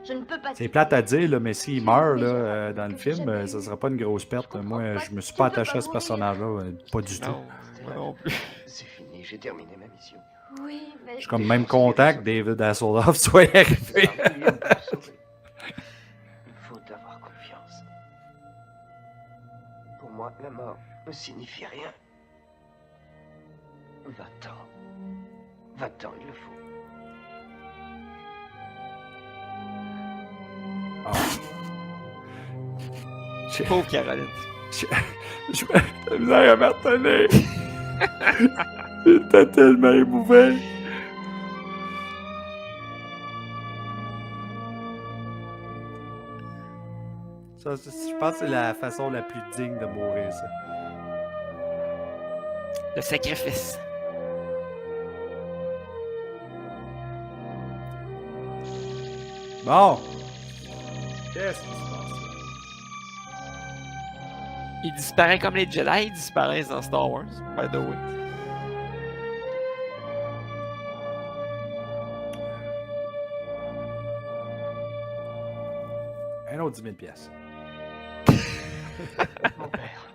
Je ne peux pas. C'est plate à dire, là, mais s'il meurt là, dans le film, ça sera pas une grosse perte. Moi, je me suis pas attaché à ce personnage-là, pas du tout. Non, moi non plus. C'est fini, j'ai terminé ma mission. Oui, mais. Je suis comme même content que David Hasselhoff soit arrivé. Un million pour sauver. Il faut avoir confiance. Pour moi, la mort ne signifie rien. Va-t'en. Va-t'en, il le faut. Ah. Pauvre Caroline. Je me misère à m'artonner. J'étais tellement émouvant. Ça, je pense que c'est la façon la plus digne de mourir, ça. Le sacrifice. Bon. Qu'est-ce qui se passe? Il disparaît comme les Jedi disparaissent dans Star Wars, by the way. Un autre 10 000 piastres. Mon père.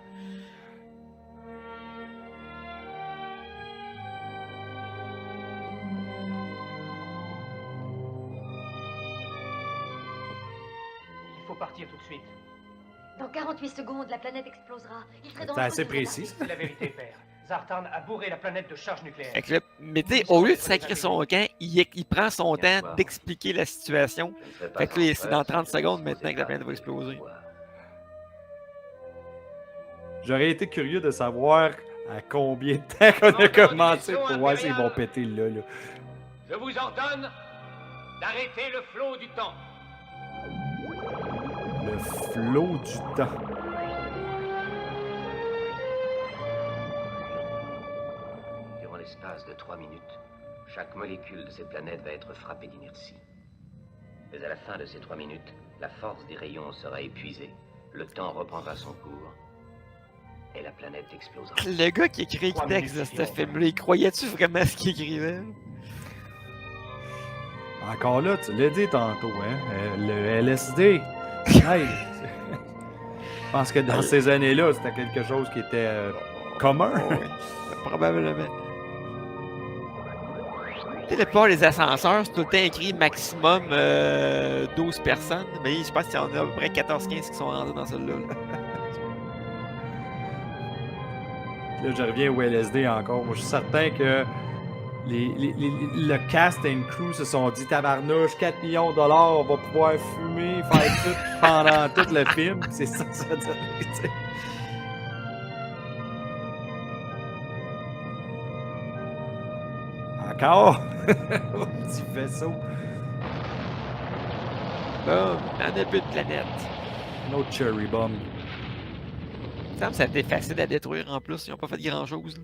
Il faut partir tout de suite. Dans 48 secondes, la planète explosera. Il serait C'est dangereux assez de précis. C'est la vérité, père. Zartan a bourré la planète de charge nucléaire. Fait que là, mais tu sais, au lieu de sacrer son camp, il prend son temps d'expliquer la situation. Je ne serai pas Fait que là, en c'est dans peur 30 si vous secondes disposez maintenant que la pas planète de va exploser. pouvoir. J'aurais été curieux de savoir à combien de temps qu'on a commencé pour voir s'ils vont péter là. Je vous ordonne d'arrêter le flot du temps. Le flot du temps. Durant l'espace de 3 minutes, chaque molécule de cette planète va être frappée d'inertie. Mais à la fin de ces 3 minutes, la force des rayons sera épuisée, le temps reprendra son cours, et la planète explosera. Le gars qui écrit le texte de ce film-là, il croyait-tu vraiment ce qu'il écrivait? Encore là, tu l'as dit tantôt, hein? Le LSD. Hey, je pense que dans ces années-là, c'était quelque chose qui était commun. Oui, probablement. Tu sais, la plupart des ascenseurs, c'est tout le temps écrit maximum 12 personnes, mais je pense qu'il y en a à peu près 14-15 qui sont rentrés dans celle-là. Là. Là, je reviens au LSD encore. Moi, je suis certain que le cast and crew se sont dit tabarnouche, 4 millions de dollars, on va pouvoir fumer, faire tout pendant tout le film. C'est ça que ça donne, tu sais. Encore? Au petit vaisseau. Là, il y en a plus de planètes. Un autre cherry bomb. Il me semble que ça a été facile à détruire en plus, ils n'ont pas fait grand-chose. Là.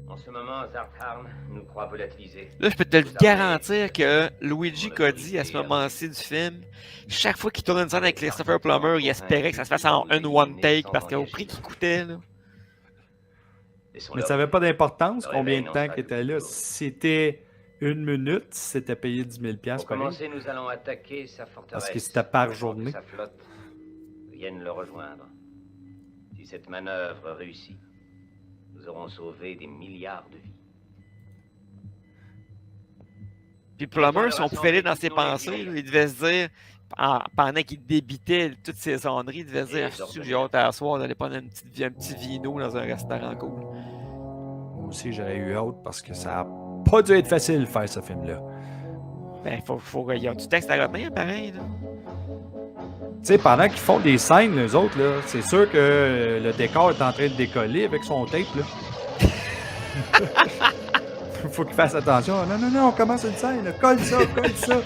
En ce moment, Zartharn nous croit volatilisés. Là, je peux te le garantir que Luigi Cody, à ce moment-ci du film, chaque fois qu'il tourne une scène avec Christopher Plummer, il espérait que ça se fasse en one take parce qu'au prix qu'il coûtait, là. Mais ça n'avait pas d'importance combien de temps qu'il était là. Si c'était 1 minute, si c'était payé 10 000 Pour pareil. commencer, nous allons attaquer sa forteresse. Parce que c'était par avant journée. que sa flotte vienne le rejoindre. Si cette manœuvre réussit, nous aurons sauvé des milliards de vies. Puis Plummer, si on pouvait aller dans ses pensées, là, il devait se dire, pendant qu'il débitait toutes ses sonneries, il devait se dire, j'ai hâte à soir d'aller prendre un petit vino dans un restaurant cool. aussi, j'aurais eu hâte parce que ça a pas dû être facile de faire ce film-là. Ben, il y a du texte à retenir, pareil. Là. Tu sais, pendant qu'ils font des scènes, les autres, là, c'est sûr que le décor est en train de décoller avec son tape, là. Faut qu'il fasse attention. Non, non, non, on commence une scène, là. Colle ça, colle ça.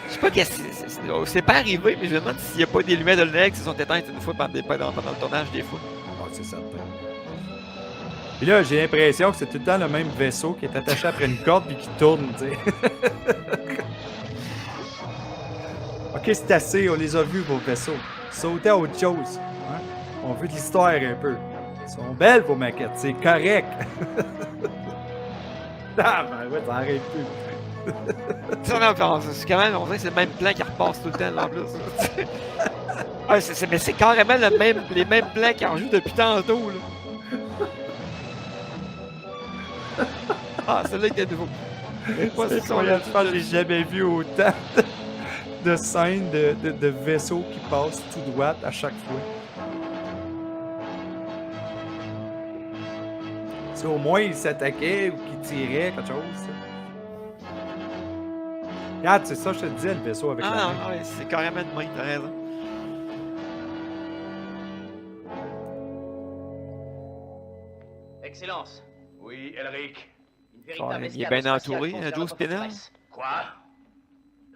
Je sais pas qu'est-ce que c'est pas arrivé, mais je me demande s'il n'y a pas des lumières de lunettes qui sont éteintes une fois pendant le tournage, des fois. Ah, c'est certain. Puis là, j'ai l'impression que c'est tout le temps le même vaisseau qui est attaché après une corde puis qui tourne, tu sais. Ok, c'est assez, on les a vus, vos vaisseaux. Sautez à autre chose. Hein? On veut de l'histoire un peu. Ils sont belles, vos maquettes, c'est correct. Ah, ben ouais, ça arrête plus. C'est quand même, on dirait que c'est le même plan qui repasse tout le temps, là, en plus. Ouais, mais c'est carrément les mêmes plans qui en jouent depuis tantôt, là. Ah, celui-là était nouveau. C'est incroyable, je pense que j'ai jamais vu autant de scènes de vaisseaux qui passent tout droit à chaque fois. Si au moins ils s'attaquaient ou qu'ils tiraient quelque chose. Ça. Regarde, c'est ça, je te disais, le vaisseau avec la main. Ah, ouais, c'est carrément de main, t'as raison. Excellence. Oui, Elric. Une véritable Il est escadre bien spatiale entouré, concerne Joe votre Spinell. express. Quoi?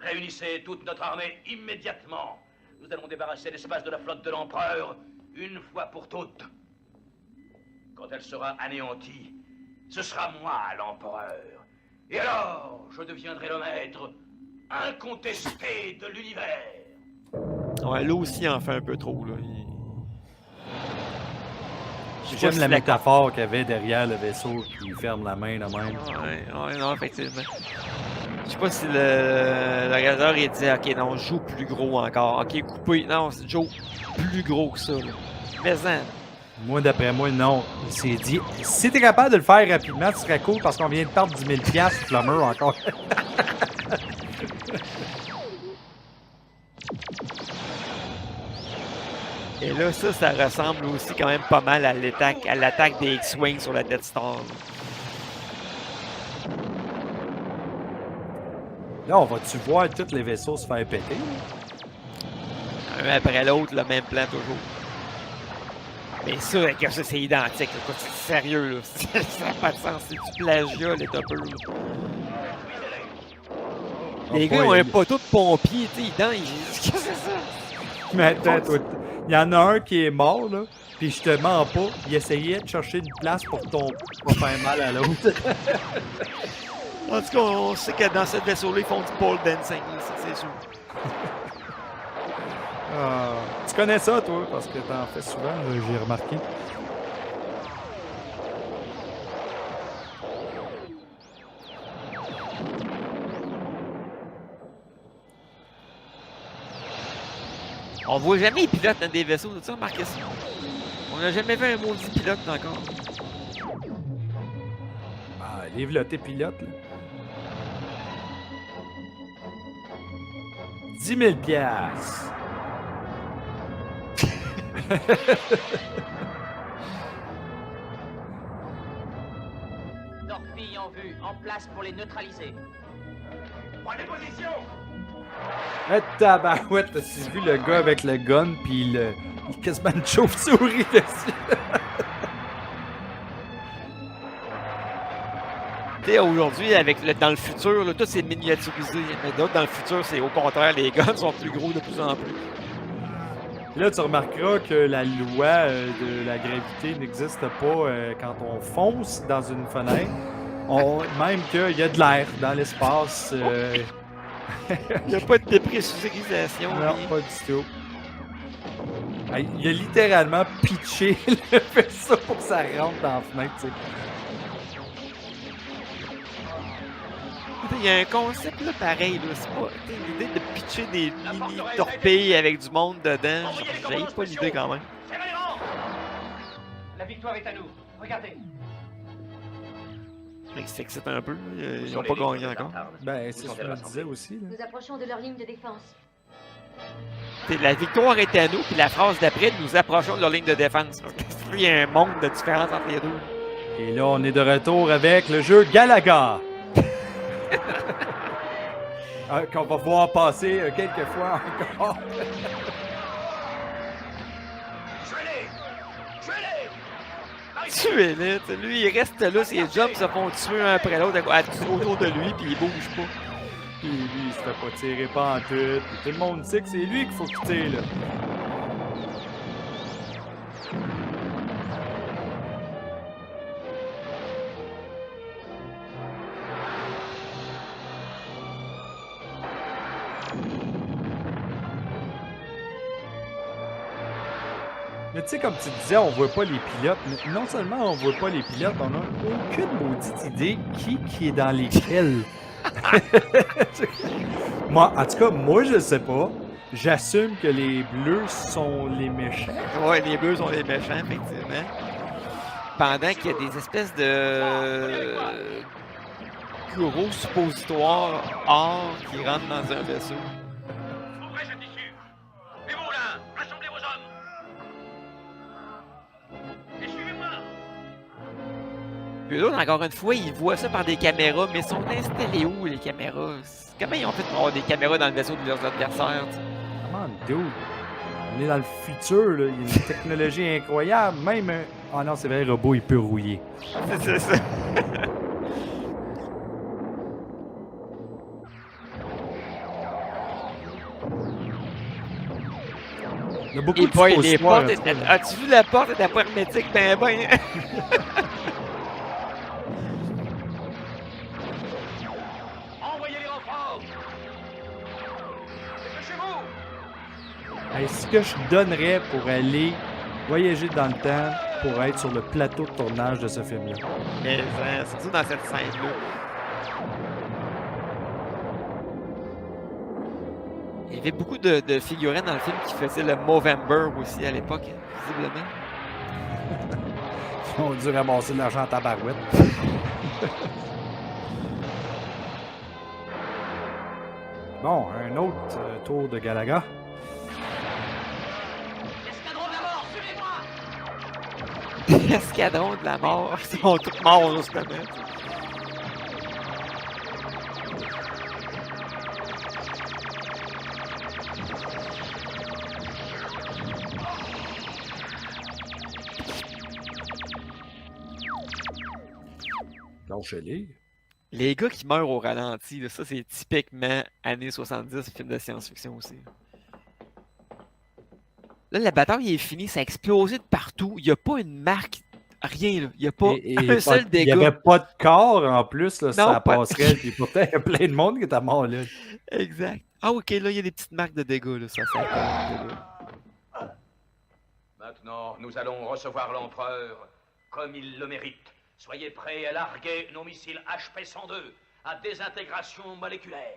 Réunissez toute notre armée immédiatement. Nous allons débarrasser l'espace de la flotte de l'Empereur une fois pour toutes. Quand elle sera anéantie, ce sera moi l'Empereur. Et alors, je deviendrai le maître incontesté de l'univers. Ouais, là aussi, il en fait un peu trop, là. J'aime la métaphore qu'il y avait derrière le vaisseau qui ferme la main de même. Ouais, non, effectivement. Je sais pas si le réalisateur il dit ok, non, joue plus gros encore. Ok, coupé. Non, c'est Joe plus gros que ça. Là. Mais ça. Moi, d'après moi, non. Il s'est dit, si t'es capable de le faire rapidement, ce serait cool parce qu'on vient de perdre 10 000 $ Flummer encore. Et là, ça ressemble aussi quand même pas mal à l'attaque des X-Wing sur la Death Star. Là, on va-tu voir tous les vaisseaux se faire péter? Un après l'autre, le même plan toujours. Mais ça, c'est identique. Là. C'est sérieux, là. Ça n'a pas de sens. C'est du plagiat, les topers. Les gars ont un poteau de pompier, tu sais, qu'est-ce que c'est ça? Mais attends, toi, il y en a un qui est mort, là, puis je te mens pas, il essayait de chercher une place pour faire mal à l'autre. En tout cas, on sait que dans cette vaisseau-là, ils font du pole dancing, ça, c'est sûr. Tu connais ça, toi, parce que t'en fais souvent, j'ai remarqué. On voit jamais les pilotes dans des vaisseaux, tu as remarqué ça? On n'a jamais vu un maudit pilote encore. Ah, livre-le pilote, là. 10 000 $. Torpilles en vue, en place pour les neutraliser. Prenez position! Eh, tabarouette, t'as vu le gars avec le gun, pis il a quasiment une chauve-souris dessus. Tu sais, aujourd'hui, dans le futur, là, tout c'est miniaturisé. Mais d'autres, dans le futur, c'est au contraire, les guns sont plus gros de plus en plus. Là, tu remarqueras que la loi de la gravité n'existe pas quand on fonce dans une fenêtre. Même qu'il y a de l'air dans l'espace. Il n'y a pas de dépressurisation. Non, pas du tout. Il a littéralement pitché le vaisseau pour que ça rentre dans la fenêtre, tu sais. Il y a un concept là pareil, là. C'est pas l'idée de pitcher des mini-torpilles avec du monde dedans. J'ai pas l'idée quand même. La victoire est à nous. Regardez. Mais c'est que c'est un peu. Ils n'ont pas gagné encore. Ben, c'est ce que je me disais aussi. Là. Nous approchons de leur ligne de défense. La victoire est à nous, puis la phrase d'après, nous approchons de leur ligne de défense. Il y a un monde de différence entre les deux. Et là, on est de retour avec le jeu Galaga. Qu'on va voir passer quelques fois encore. Tuez-les! Lui, il reste là, ses jumps se font tuer un après l'autre autour de lui, puis il bouge pas. Puis lui, il se fait pas tirer pas en tout. Puis tout le monde sait que c'est lui qu'il faut qu'il tire, là. Mais tu sais, comme tu disais, on voit pas les pilotes. Mais non seulement on voit pas les pilotes, on a aucune maudite idée qui est dans lesquels. Moi, en tout cas, moi, je sais pas. J'assume que les bleus sont les méchants. Ouais, les bleus sont les méchants, effectivement. Pendant qu'il y a des espèces de gros suppositoires or qui rentrent dans un vaisseau. Ouvrez cette issue. Et vous là, rassemblez vos hommes. Et suivez-moi. Puis l'autre, encore une fois, ils voient ça par des caméras, mais sont installées où, les caméras? Comment ils ont fait pour avoir des caméras dans le vaisseau de leurs adversaires? T'sais? Comment, dude? On est dans le futur, là. Il y a une technologie incroyable. Même Ah non, c'est vrai, le robot, il peut rouiller. C'est ça. Il y a beaucoup Et de boy, les suppositoires, portes en tout cas. étaient... As-tu vu la porte était pas hermétique? Ben. Envoyez les renforts. Dépêchez-vous. Hey, ce que je donnerais pour aller voyager dans le temps pour être sur le plateau de tournage de ce film-là. Mais surtout dans cette scène-là. Il y avait beaucoup de figurants dans le film qui faisaient le Movember aussi à l'époque, visiblement. On a dû ramasser de l'argent à tabarouette. Bon, un autre tour de Galaga. Escadron de la mort, suivez-moi. Escadron de la mort. Ils sont tous morts, justement. Lâchez-les. Les gars qui meurent au ralenti, là, ça c'est typiquement années 70, film de science-fiction aussi. Là, la bataille est finie, ça a explosé de partout. Il n'y a pas une marque, rien. Là. Il n'y a pas un seul dégât. Il n'y avait pas de corps en plus, là, Non, ça pas- passerait. Puis pourtant, il y a plein de monde qui était mort là. Exact. Ah, ok, là, il y a des petites marques de dégâts. Là, ça compte. Maintenant, nous allons recevoir l'empereur comme il le mérite. Soyez prêts à larguer nos missiles HP-102 à désintégration moléculaire.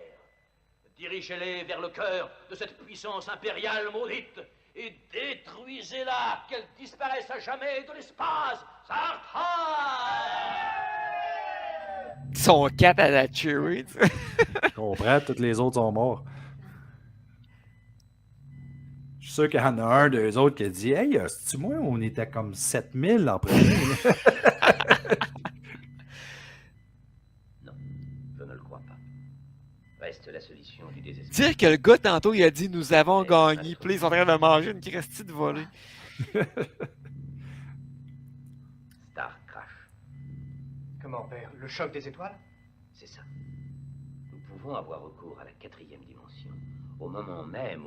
Dirigez-les vers le cœur de cette puissance impériale maudite et détruisez-la, qu'elle disparaisse à jamais de l'espace. Sarthan! Ils sont quatre à la tuer. Tu sais. Je comprends, tous les autres sont morts. Je suis sûr qu'il y en a un d'eux autres qui a dit Hey, c'est-tu moi, on était comme 7000 en premier. là? Non, je ne le crois pas. Reste la solution du désespoir. Dire que le gars, tantôt, il a dit nous avons gagné. Puis là, ils sont en train de manger une crestille de volée. Star crash. Comment, père? Le choc des étoiles? C'est ça. Nous pouvons avoir recours à la 4e dimension au moment même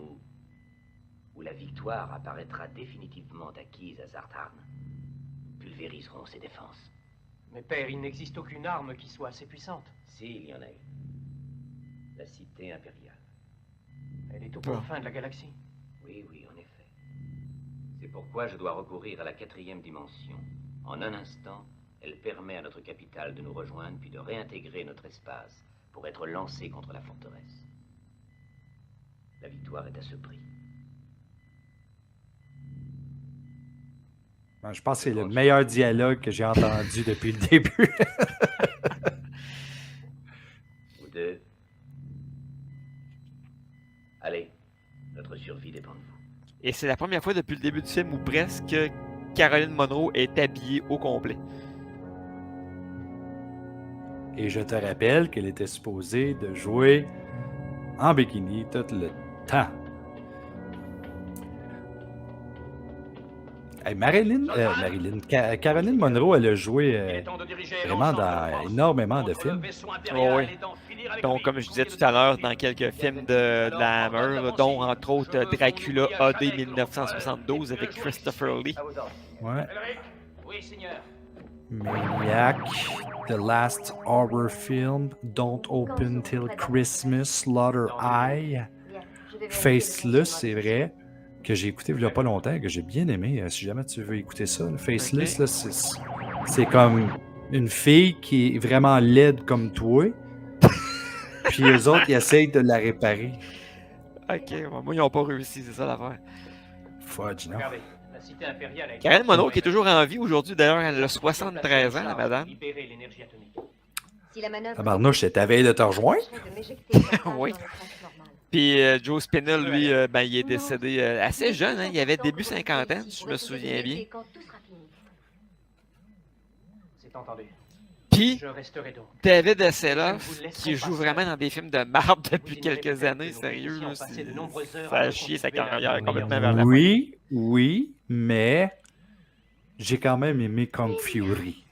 où la victoire apparaîtra définitivement acquise à Zartarn. Nous pulvériserons ses défenses. Mais père, il n'existe aucune arme qui soit assez puissante. Si, il y en a une. La cité impériale. Elle est aux confins de la galaxie. Oui, en effet. C'est pourquoi je dois recourir à la 4e dimension. En un instant, elle permet à notre capitale de nous rejoindre puis de réintégrer notre espace pour être lancée contre la forteresse. La victoire est à ce prix. Ben, je pense que c'est le meilleur dialogue que j'ai entendu depuis le début. Vous deux. Allez, Notre survie dépend de vous. Et c'est la première fois depuis le début du film où presque Caroline Munro est habillée au complet. Et je te rappelle qu'elle était supposée de jouer en bikini tout le temps. Hey, Caroline Munro, elle a joué vraiment dans énormément de films. Oh oui. Donc, comme je disais tout à l'heure, dans quelques films de la Hammer, là, dont entre autres Dracula AD 1972 avec Christopher Lee. Ouais. Oui, seigneur. Maniac, The Last Horror Film, Don't Open Till Christmas, Slaughter Eye, Faceless, c'est vrai, que j'ai écouté il y a pas longtemps, que j'ai bien aimé. Si jamais tu veux écouter ça, là, Faceless, là, c'est comme une fille qui est vraiment laide comme toi, puis eux autres, ils essayent de la réparer. Ok, moi, ils n'ont pas réussi, c'est ça l'affaire. Fudge, non? Regardez, la cité impériale a été... Caroline Munro qui est toujours en vie aujourd'hui, d'ailleurs, elle a 73 ans, la madame. Libérer l'énergie atomique. Si la manœuvre... Tabarnouche, c'est ta veille de te rejoindre? Oui. Puis Joe Spinell, lui, ben, il est décédé assez jeune, hein, il avait début cinquantaine, si je me souviens bien. C'est entendu. Puis Je resterai donc. David Hasselhoff, qui joue vraiment dans des films de marde depuis quelques années, sérieux, là, ça a chié sa carrière complètement vers la fin. Oui, mais j'ai quand même aimé Kung Fury.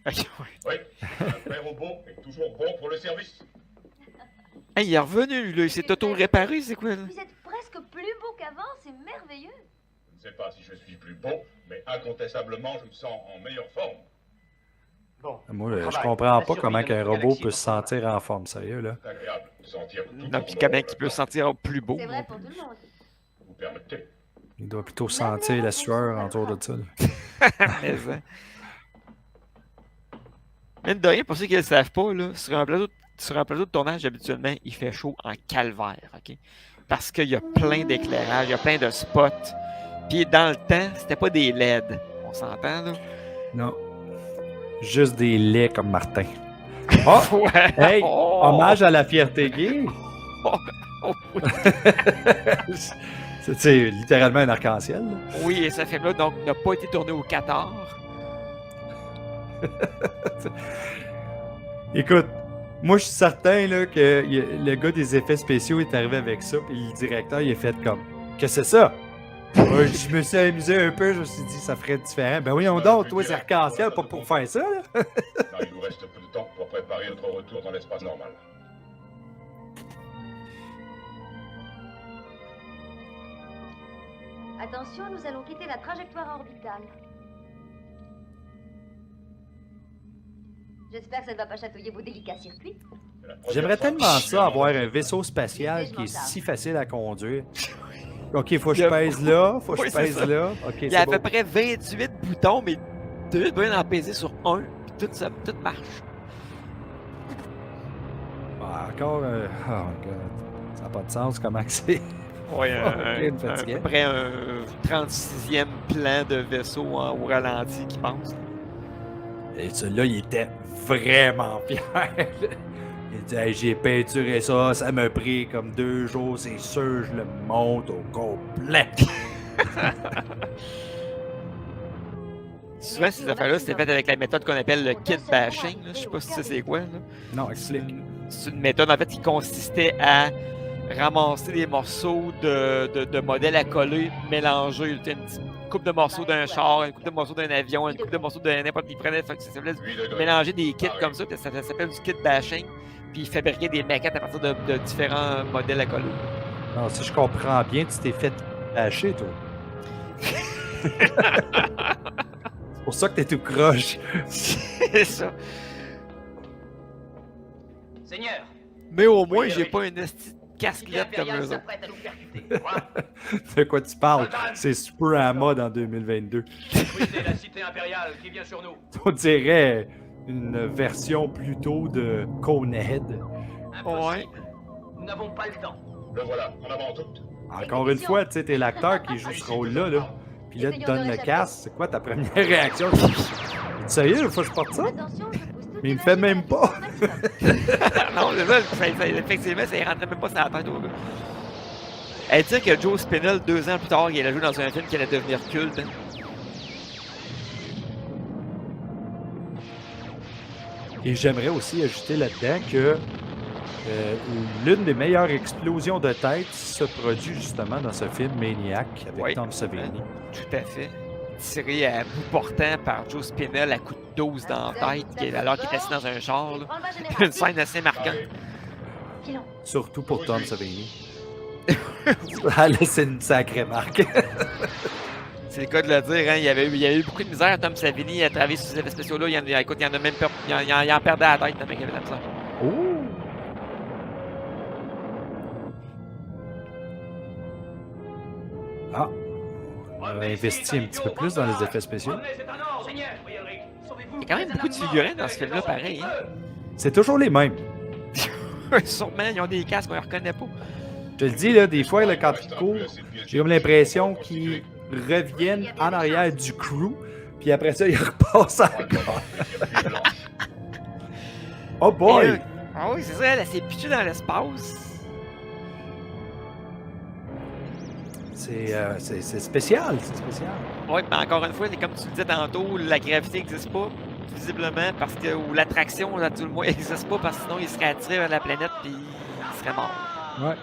Ok, ouais. Oui, un vrai robot est toujours bon pour le service. Hey, il est revenu, là, il s'est auto-réparé, c'est quoi, là? Vous êtes presque plus beau qu'avant, c'est merveilleux. Je ne sais pas si je suis plus beau, mais incontestablement, je me sens en meilleure forme. Bon. Moi, je comprends pas comment un robot peut se sentir en forme, sérieux, là. C'est agréable de sentir tout Non, puis comment il peut se sentir plus beau. C'est vrai pour tout le monde. Vous permettez. Il doit plutôt sentir la sueur autour de ça, là. Mais, hein. Mine de rien, pour ceux qui ne le savent pas, là, sur un plateau de tournage, habituellement, il fait chaud en calvaire, OK? Parce qu'il y a plein d'éclairage, il y a plein de spots. Puis dans le temps, c'était pas des LED. On s'entend, là? Non. Juste des laits comme Martin. Oh! Ouais. Hey! Oh! Hommage à la fierté gay! Oh, oui. C'est littéralement un arc-en-ciel, là. Oui, et ce film-là, donc, n'a pas été tourné au Qatar. Écoute, moi, je suis certain là, que le gars des effets spéciaux est arrivé avec ça, puis le directeur, il a fait comme « Qu'est-ce que c'est ça? » Je me suis amusé un peu, je me suis dit, ça ferait différent. Ben oui, on donc, toi, c'est arc-en-ciel, pas pour faire ça, là. Non, il nous reste peu de temps pour préparer notre retour dans l'espace normal. Attention, nous allons quitter la trajectoire orbitale. J'espère que ça ne va pas chatouiller vos délicats circuits. J'aimerais tellement ça, avoir un vaisseau spatial qui est si facile à conduire. OK, faut que je pèse là, faut que je pèse là. OK, il y a à peu près 28 boutons, mais tu dois en peser sur un, puis tout marche. Ah, encore, oh my God, ça n'a pas de sens comment que c'est. Oui, à peu près un 36e plan de vaisseau au ralenti qui passe. Et celui-là, il était vraiment fier. Il dit hey, j'ai peinturé ça, ça m'a pris comme 2 jours, c'est sûr, je le monte au complet. Souvent, ces affaires-là, c'était fait avec la méthode qu'on appelle le kit bashing. Là. Je sais pas si c'est quoi. Là. Non, explique. C'est une méthode en fait qui consistait à ramasser des morceaux de modèles à coller mélangés. Une petite coupe de morceaux d'un char, une coupe de morceaux d'un avion, une coupe de morceaux de n'importe qui prenait. Ça s'appelait mélanger des kits comme ça, ça s'appelle du kit bashing. Puis fabriquer des maquettes à partir de différents modèles à coller. Non, si je comprends bien, tu t'es fait hacher, toi. C'est pour ça que t'es tout croche. C'est ça. Seigneur! Mais au moins, j'ai pas une casquette comme eux autres. De quoi tu parles? C'est super à la mode en 2022. Détruisez la cité impériale qui vient sur nous. On dirait une version plutôt de Conehead. Ouais. Nous n'avons pas le temps. Le voilà, en avant toute. Encore une fois, tu sais, t'es l'acteur qui joue ce rôle-là, là. Puis là, tu donnes le casque. C'est quoi ta première réaction? Tu sérieux, faut que je porte ça? Attention, je pousse toute Mais il me la fait vie même pas. Non, c'est ça, effectivement, ça ne rentrait même pas sur la tête au gars. Elle dit que Joe Spinell, 2 ans plus tard, il allait jouer dans un film qui allait devenir culte. Hein. Et j'aimerais aussi ajouter là-dedans que l'une des meilleures explosions de tête se produit justement dans ce film Maniac avec Oui. Tom Savini. Tout à fait. Tiré à bout portant par Joe Spinell à coup de 12 dans la tête, alors qu'il est assis dans un char. Là. Une scène assez marquante. Surtout pour Tom Savini. Ça a laissé une sacrée marque. C'est le cas de le dire, hein. Il y avait eu beaucoup de misère, Tom Savini, à travailler sur ces effets spéciaux-là. Écoute, il en a même il en perdait la tête, le mec avait la misère. Oh! Ah! On avait investi un petit peu plus dans les effets spéciaux. Il y a quand même beaucoup de figurants dans ce film-là, pareil. Hein. C'est toujours les mêmes. Sûrement, ils ont des casques, on les reconnaît pas. Je te le dis, là, des fois, là, quand ils courent, j'ai comme l'impression qu'ils reviennent en arrière du crew, puis après ça, ils repassent encore. Oh boy! Là, ah oui, c'est ça, elle s'est pitchée dans l'espace. C'est spécial, c'est spécial. Oui, mais encore une fois, comme tu le disais tantôt, la gravité n'existe pas, visiblement, parce que, ou l'attraction, à tout le moins, n'existe pas, parce que sinon, il serait attiré vers la planète, puis il serait mort. Ouais.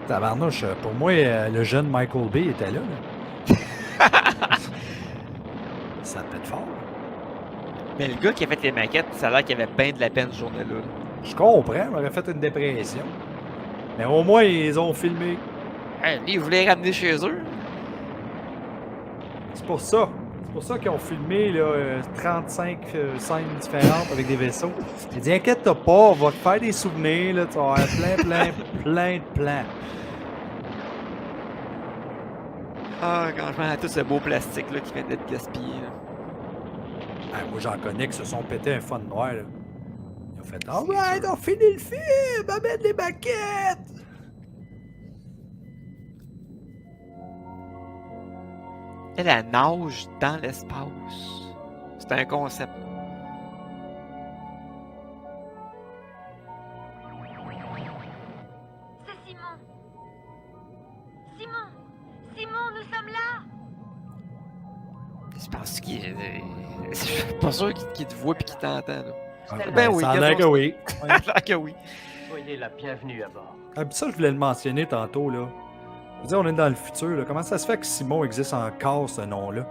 Tabarnouche, pour moi, le jeune Michael Bay était là. Ça pète fort. Mais le gars qui a fait les maquettes, ça a l'air qu'il avait bien de la peine ce journée-là. Je comprends, il aurait fait une dépression. Mais au moins, ils ont filmé. Hein, lui, il voulait les ramener chez eux. C'est pour ça. C'est pour ça qu'ils ont filmé là, 35 scènes différentes avec des vaisseaux. Il dit, inquiète-toi pas, on va te faire des souvenirs, là, tu vas avoir plein de plans. Ah, quand je pense à tout ce beau plastique là, qui vient d'être gaspillé. Là. Ah, moi, j'en connais qui se sont pété un fun noir. Là. Ils ont fait, alright, on finit le film, amène les maquettes. Elle nage dans l'espace. C'est un concept. C'est Simon. Simon, nous sommes là. Je pense qu'il je suis pas sûr qu'il te voit et qu'il t'entend. Là. Ben oui, ça a l'air que oui. Ça a l'air que oui. Soyez la bienvenue à bord. Ah, puis ça, je voulais le mentionner tantôt, là. Je veux dire, on est dans le futur, là. Comment ça se fait que Simon existe encore, ce nom-là?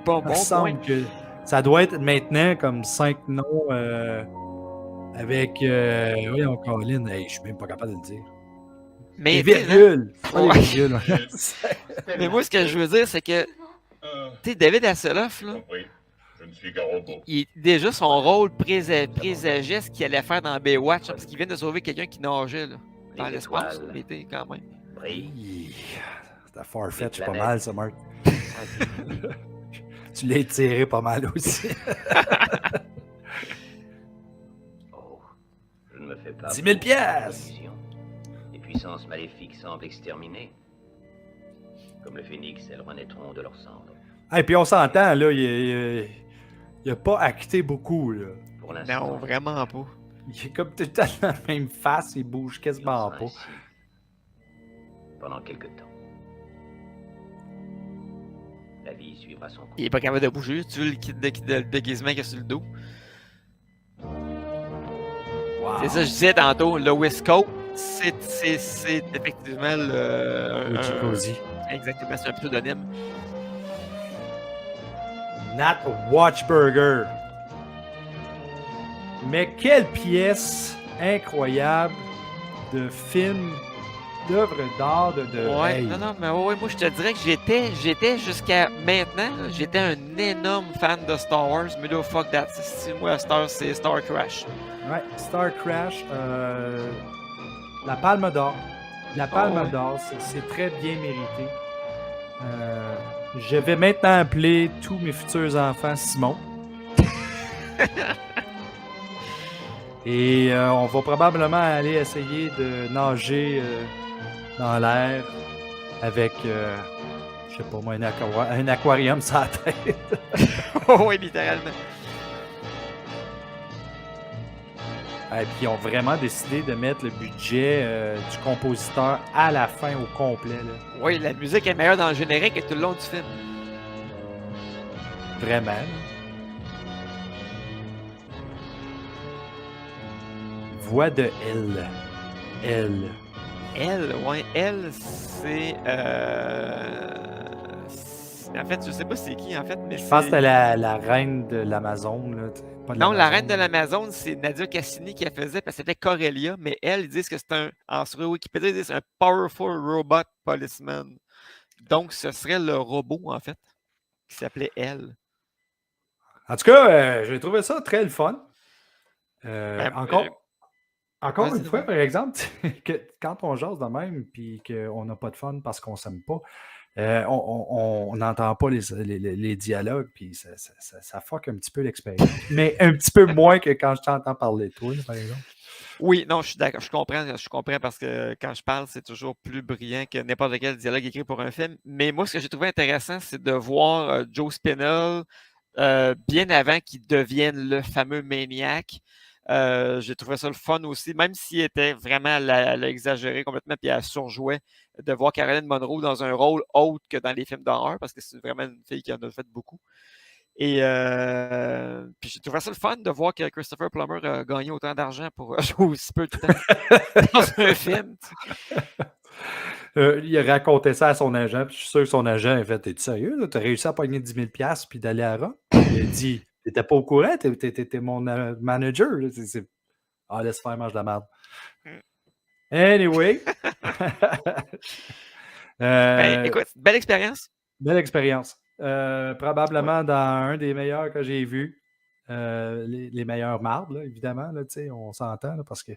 Bon, Il me semble que ça doit être maintenant comme 5 noms avec... oui, on Colin. Hey, je suis même pas capable de le dire. Mais, les virgules! Ouais. Les virgules. Mais moi, ce que je veux dire, c'est que, tu sais, David Hasselhoff, là, Oui, je ne suis qu'un robot. déjà son rôle présageait ce qu'il allait faire dans Baywatch, hein, parce qu'il vient de sauver quelqu'un qui nageait, là, dans Les l'espace. étoiles. Il était quand même. Brille. C'était farfetch Les pas planètes. mal, ça, Marc. Tu l'as tiré pas mal aussi. Oh, je ne me fais pas... 10 000 piastres. illusion. Les puissances maléfiques semblent exterminées. Comme le phénix, elles renaîtront de leur cendre. Et puis on s'entend, là, il a pas acté beaucoup, là. Pour l'instant, Non, vraiment pas. Il est comme tout le temps dans la même face, il bouge il en quasiment sera pas. ainsi. Pendant quelque temps. La vie suivra son cours. Il est pas capable de bouger. Tu veux le kit de déguisement qu'il y a sur le dos? Wow. C'est ça, je disais tantôt. Le Wiscope, c'est effectivement le. Le Chicozy. Exactement, c'est un pseudonyme. Nat Watchburger. Mais quelle pièce incroyable de film, d'œuvre d'art, de Ouais, hey. non, mais ouais, moi je te dirais que j'étais jusqu'à maintenant, là, j'étais un énorme fan de Star Wars, mais là, fuck that. Moi, c'est Star Crash. Ouais, Star Crash, la Palme d'Or. La Palme ouais. d'Or, c'est très bien mérité. Je vais maintenant appeler tous mes futurs enfants Simon. Et on va probablement aller essayer de nager dans l'air avec je sais pas moi, un aquarium sur la tête. Oui, littéralement. Et puis ils ont vraiment décidé de mettre le budget du compositeur à la fin au complet. Là. Oui, la musique est meilleure dans le générique et tout le long du film. Vraiment. Voix de L. L. Elle, ouais, elle, c'est. En fait, je sais pas c'est qui, en fait, mais Je pense que c'est. c'était la reine de l'Amazon. Là. Pas de Non, la l'Amazon, reine de mais- l'Amazon, c'est Nadia Cassini qui la faisait parce que c'était Corellia, mais elle, ils disent que c'est un. Sur Wikipédia, ils disent un Powerful Robot Policeman. Donc, ce serait le robot, en fait, qui s'appelait elle. En tout cas, j'ai trouvé ça très le fun. Ben, Encore vas-y, une fois, vas-y. par exemple, que quand on jase de même puis qu'on n'a pas de fun parce qu'on s'aime pas, on n'entend pas les dialogues, puis ça fuck un petit peu l'expérience. Mais un petit peu moins que quand je t'entends parler de toi, là, par exemple. Oui, non, je suis d'accord. Je comprends parce que quand je parle, c'est toujours plus brillant que n'importe quel dialogue écrit pour un film. Mais moi, ce que j'ai trouvé intéressant, c'est de voir Joe Spinell bien avant qu'il devienne le fameux Maniac. J'ai trouvé ça le fun aussi, même s'il était vraiment à l'exagéré complètement puis à surjouer, de voir Caroline Munro dans un rôle autre que dans les films d'horreur, parce que c'est vraiment une fille qui en a fait beaucoup. Et puis j'ai trouvé ça le fun de voir que Christopher Plummer a gagné autant d'argent pour jouer aussi peu de temps dans un film. Il a raconté ça à son agent, puis je suis sûr que son agent a fait: T'es-tu sérieux? Tu as réussi à pogner 10 000$ puis d'aller à Rome? Il a dit: T'étais pas au courant? T'étais mon manager. Là. Ah, laisse faire, mange de la merde. Anyway. Ben, écoute, belle expérience. Belle expérience. Probablement dans un des meilleurs que j'ai vus. Les meilleurs mardes, là, évidemment. Là, on s'entend là, parce que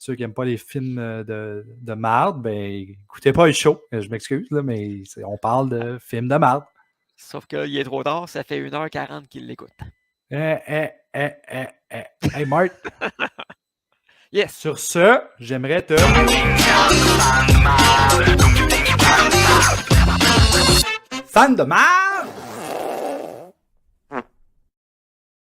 ceux qui n'aiment pas les films de marde, ben écoutez pas le show. Je m'excuse, là, mais on parle de films de marde. Sauf qu'il est trop tard, ça fait 1h40 qu'il l'écoute. Hey, Marc. Yes. Sur ce, j'aimerais te... Fan de marde!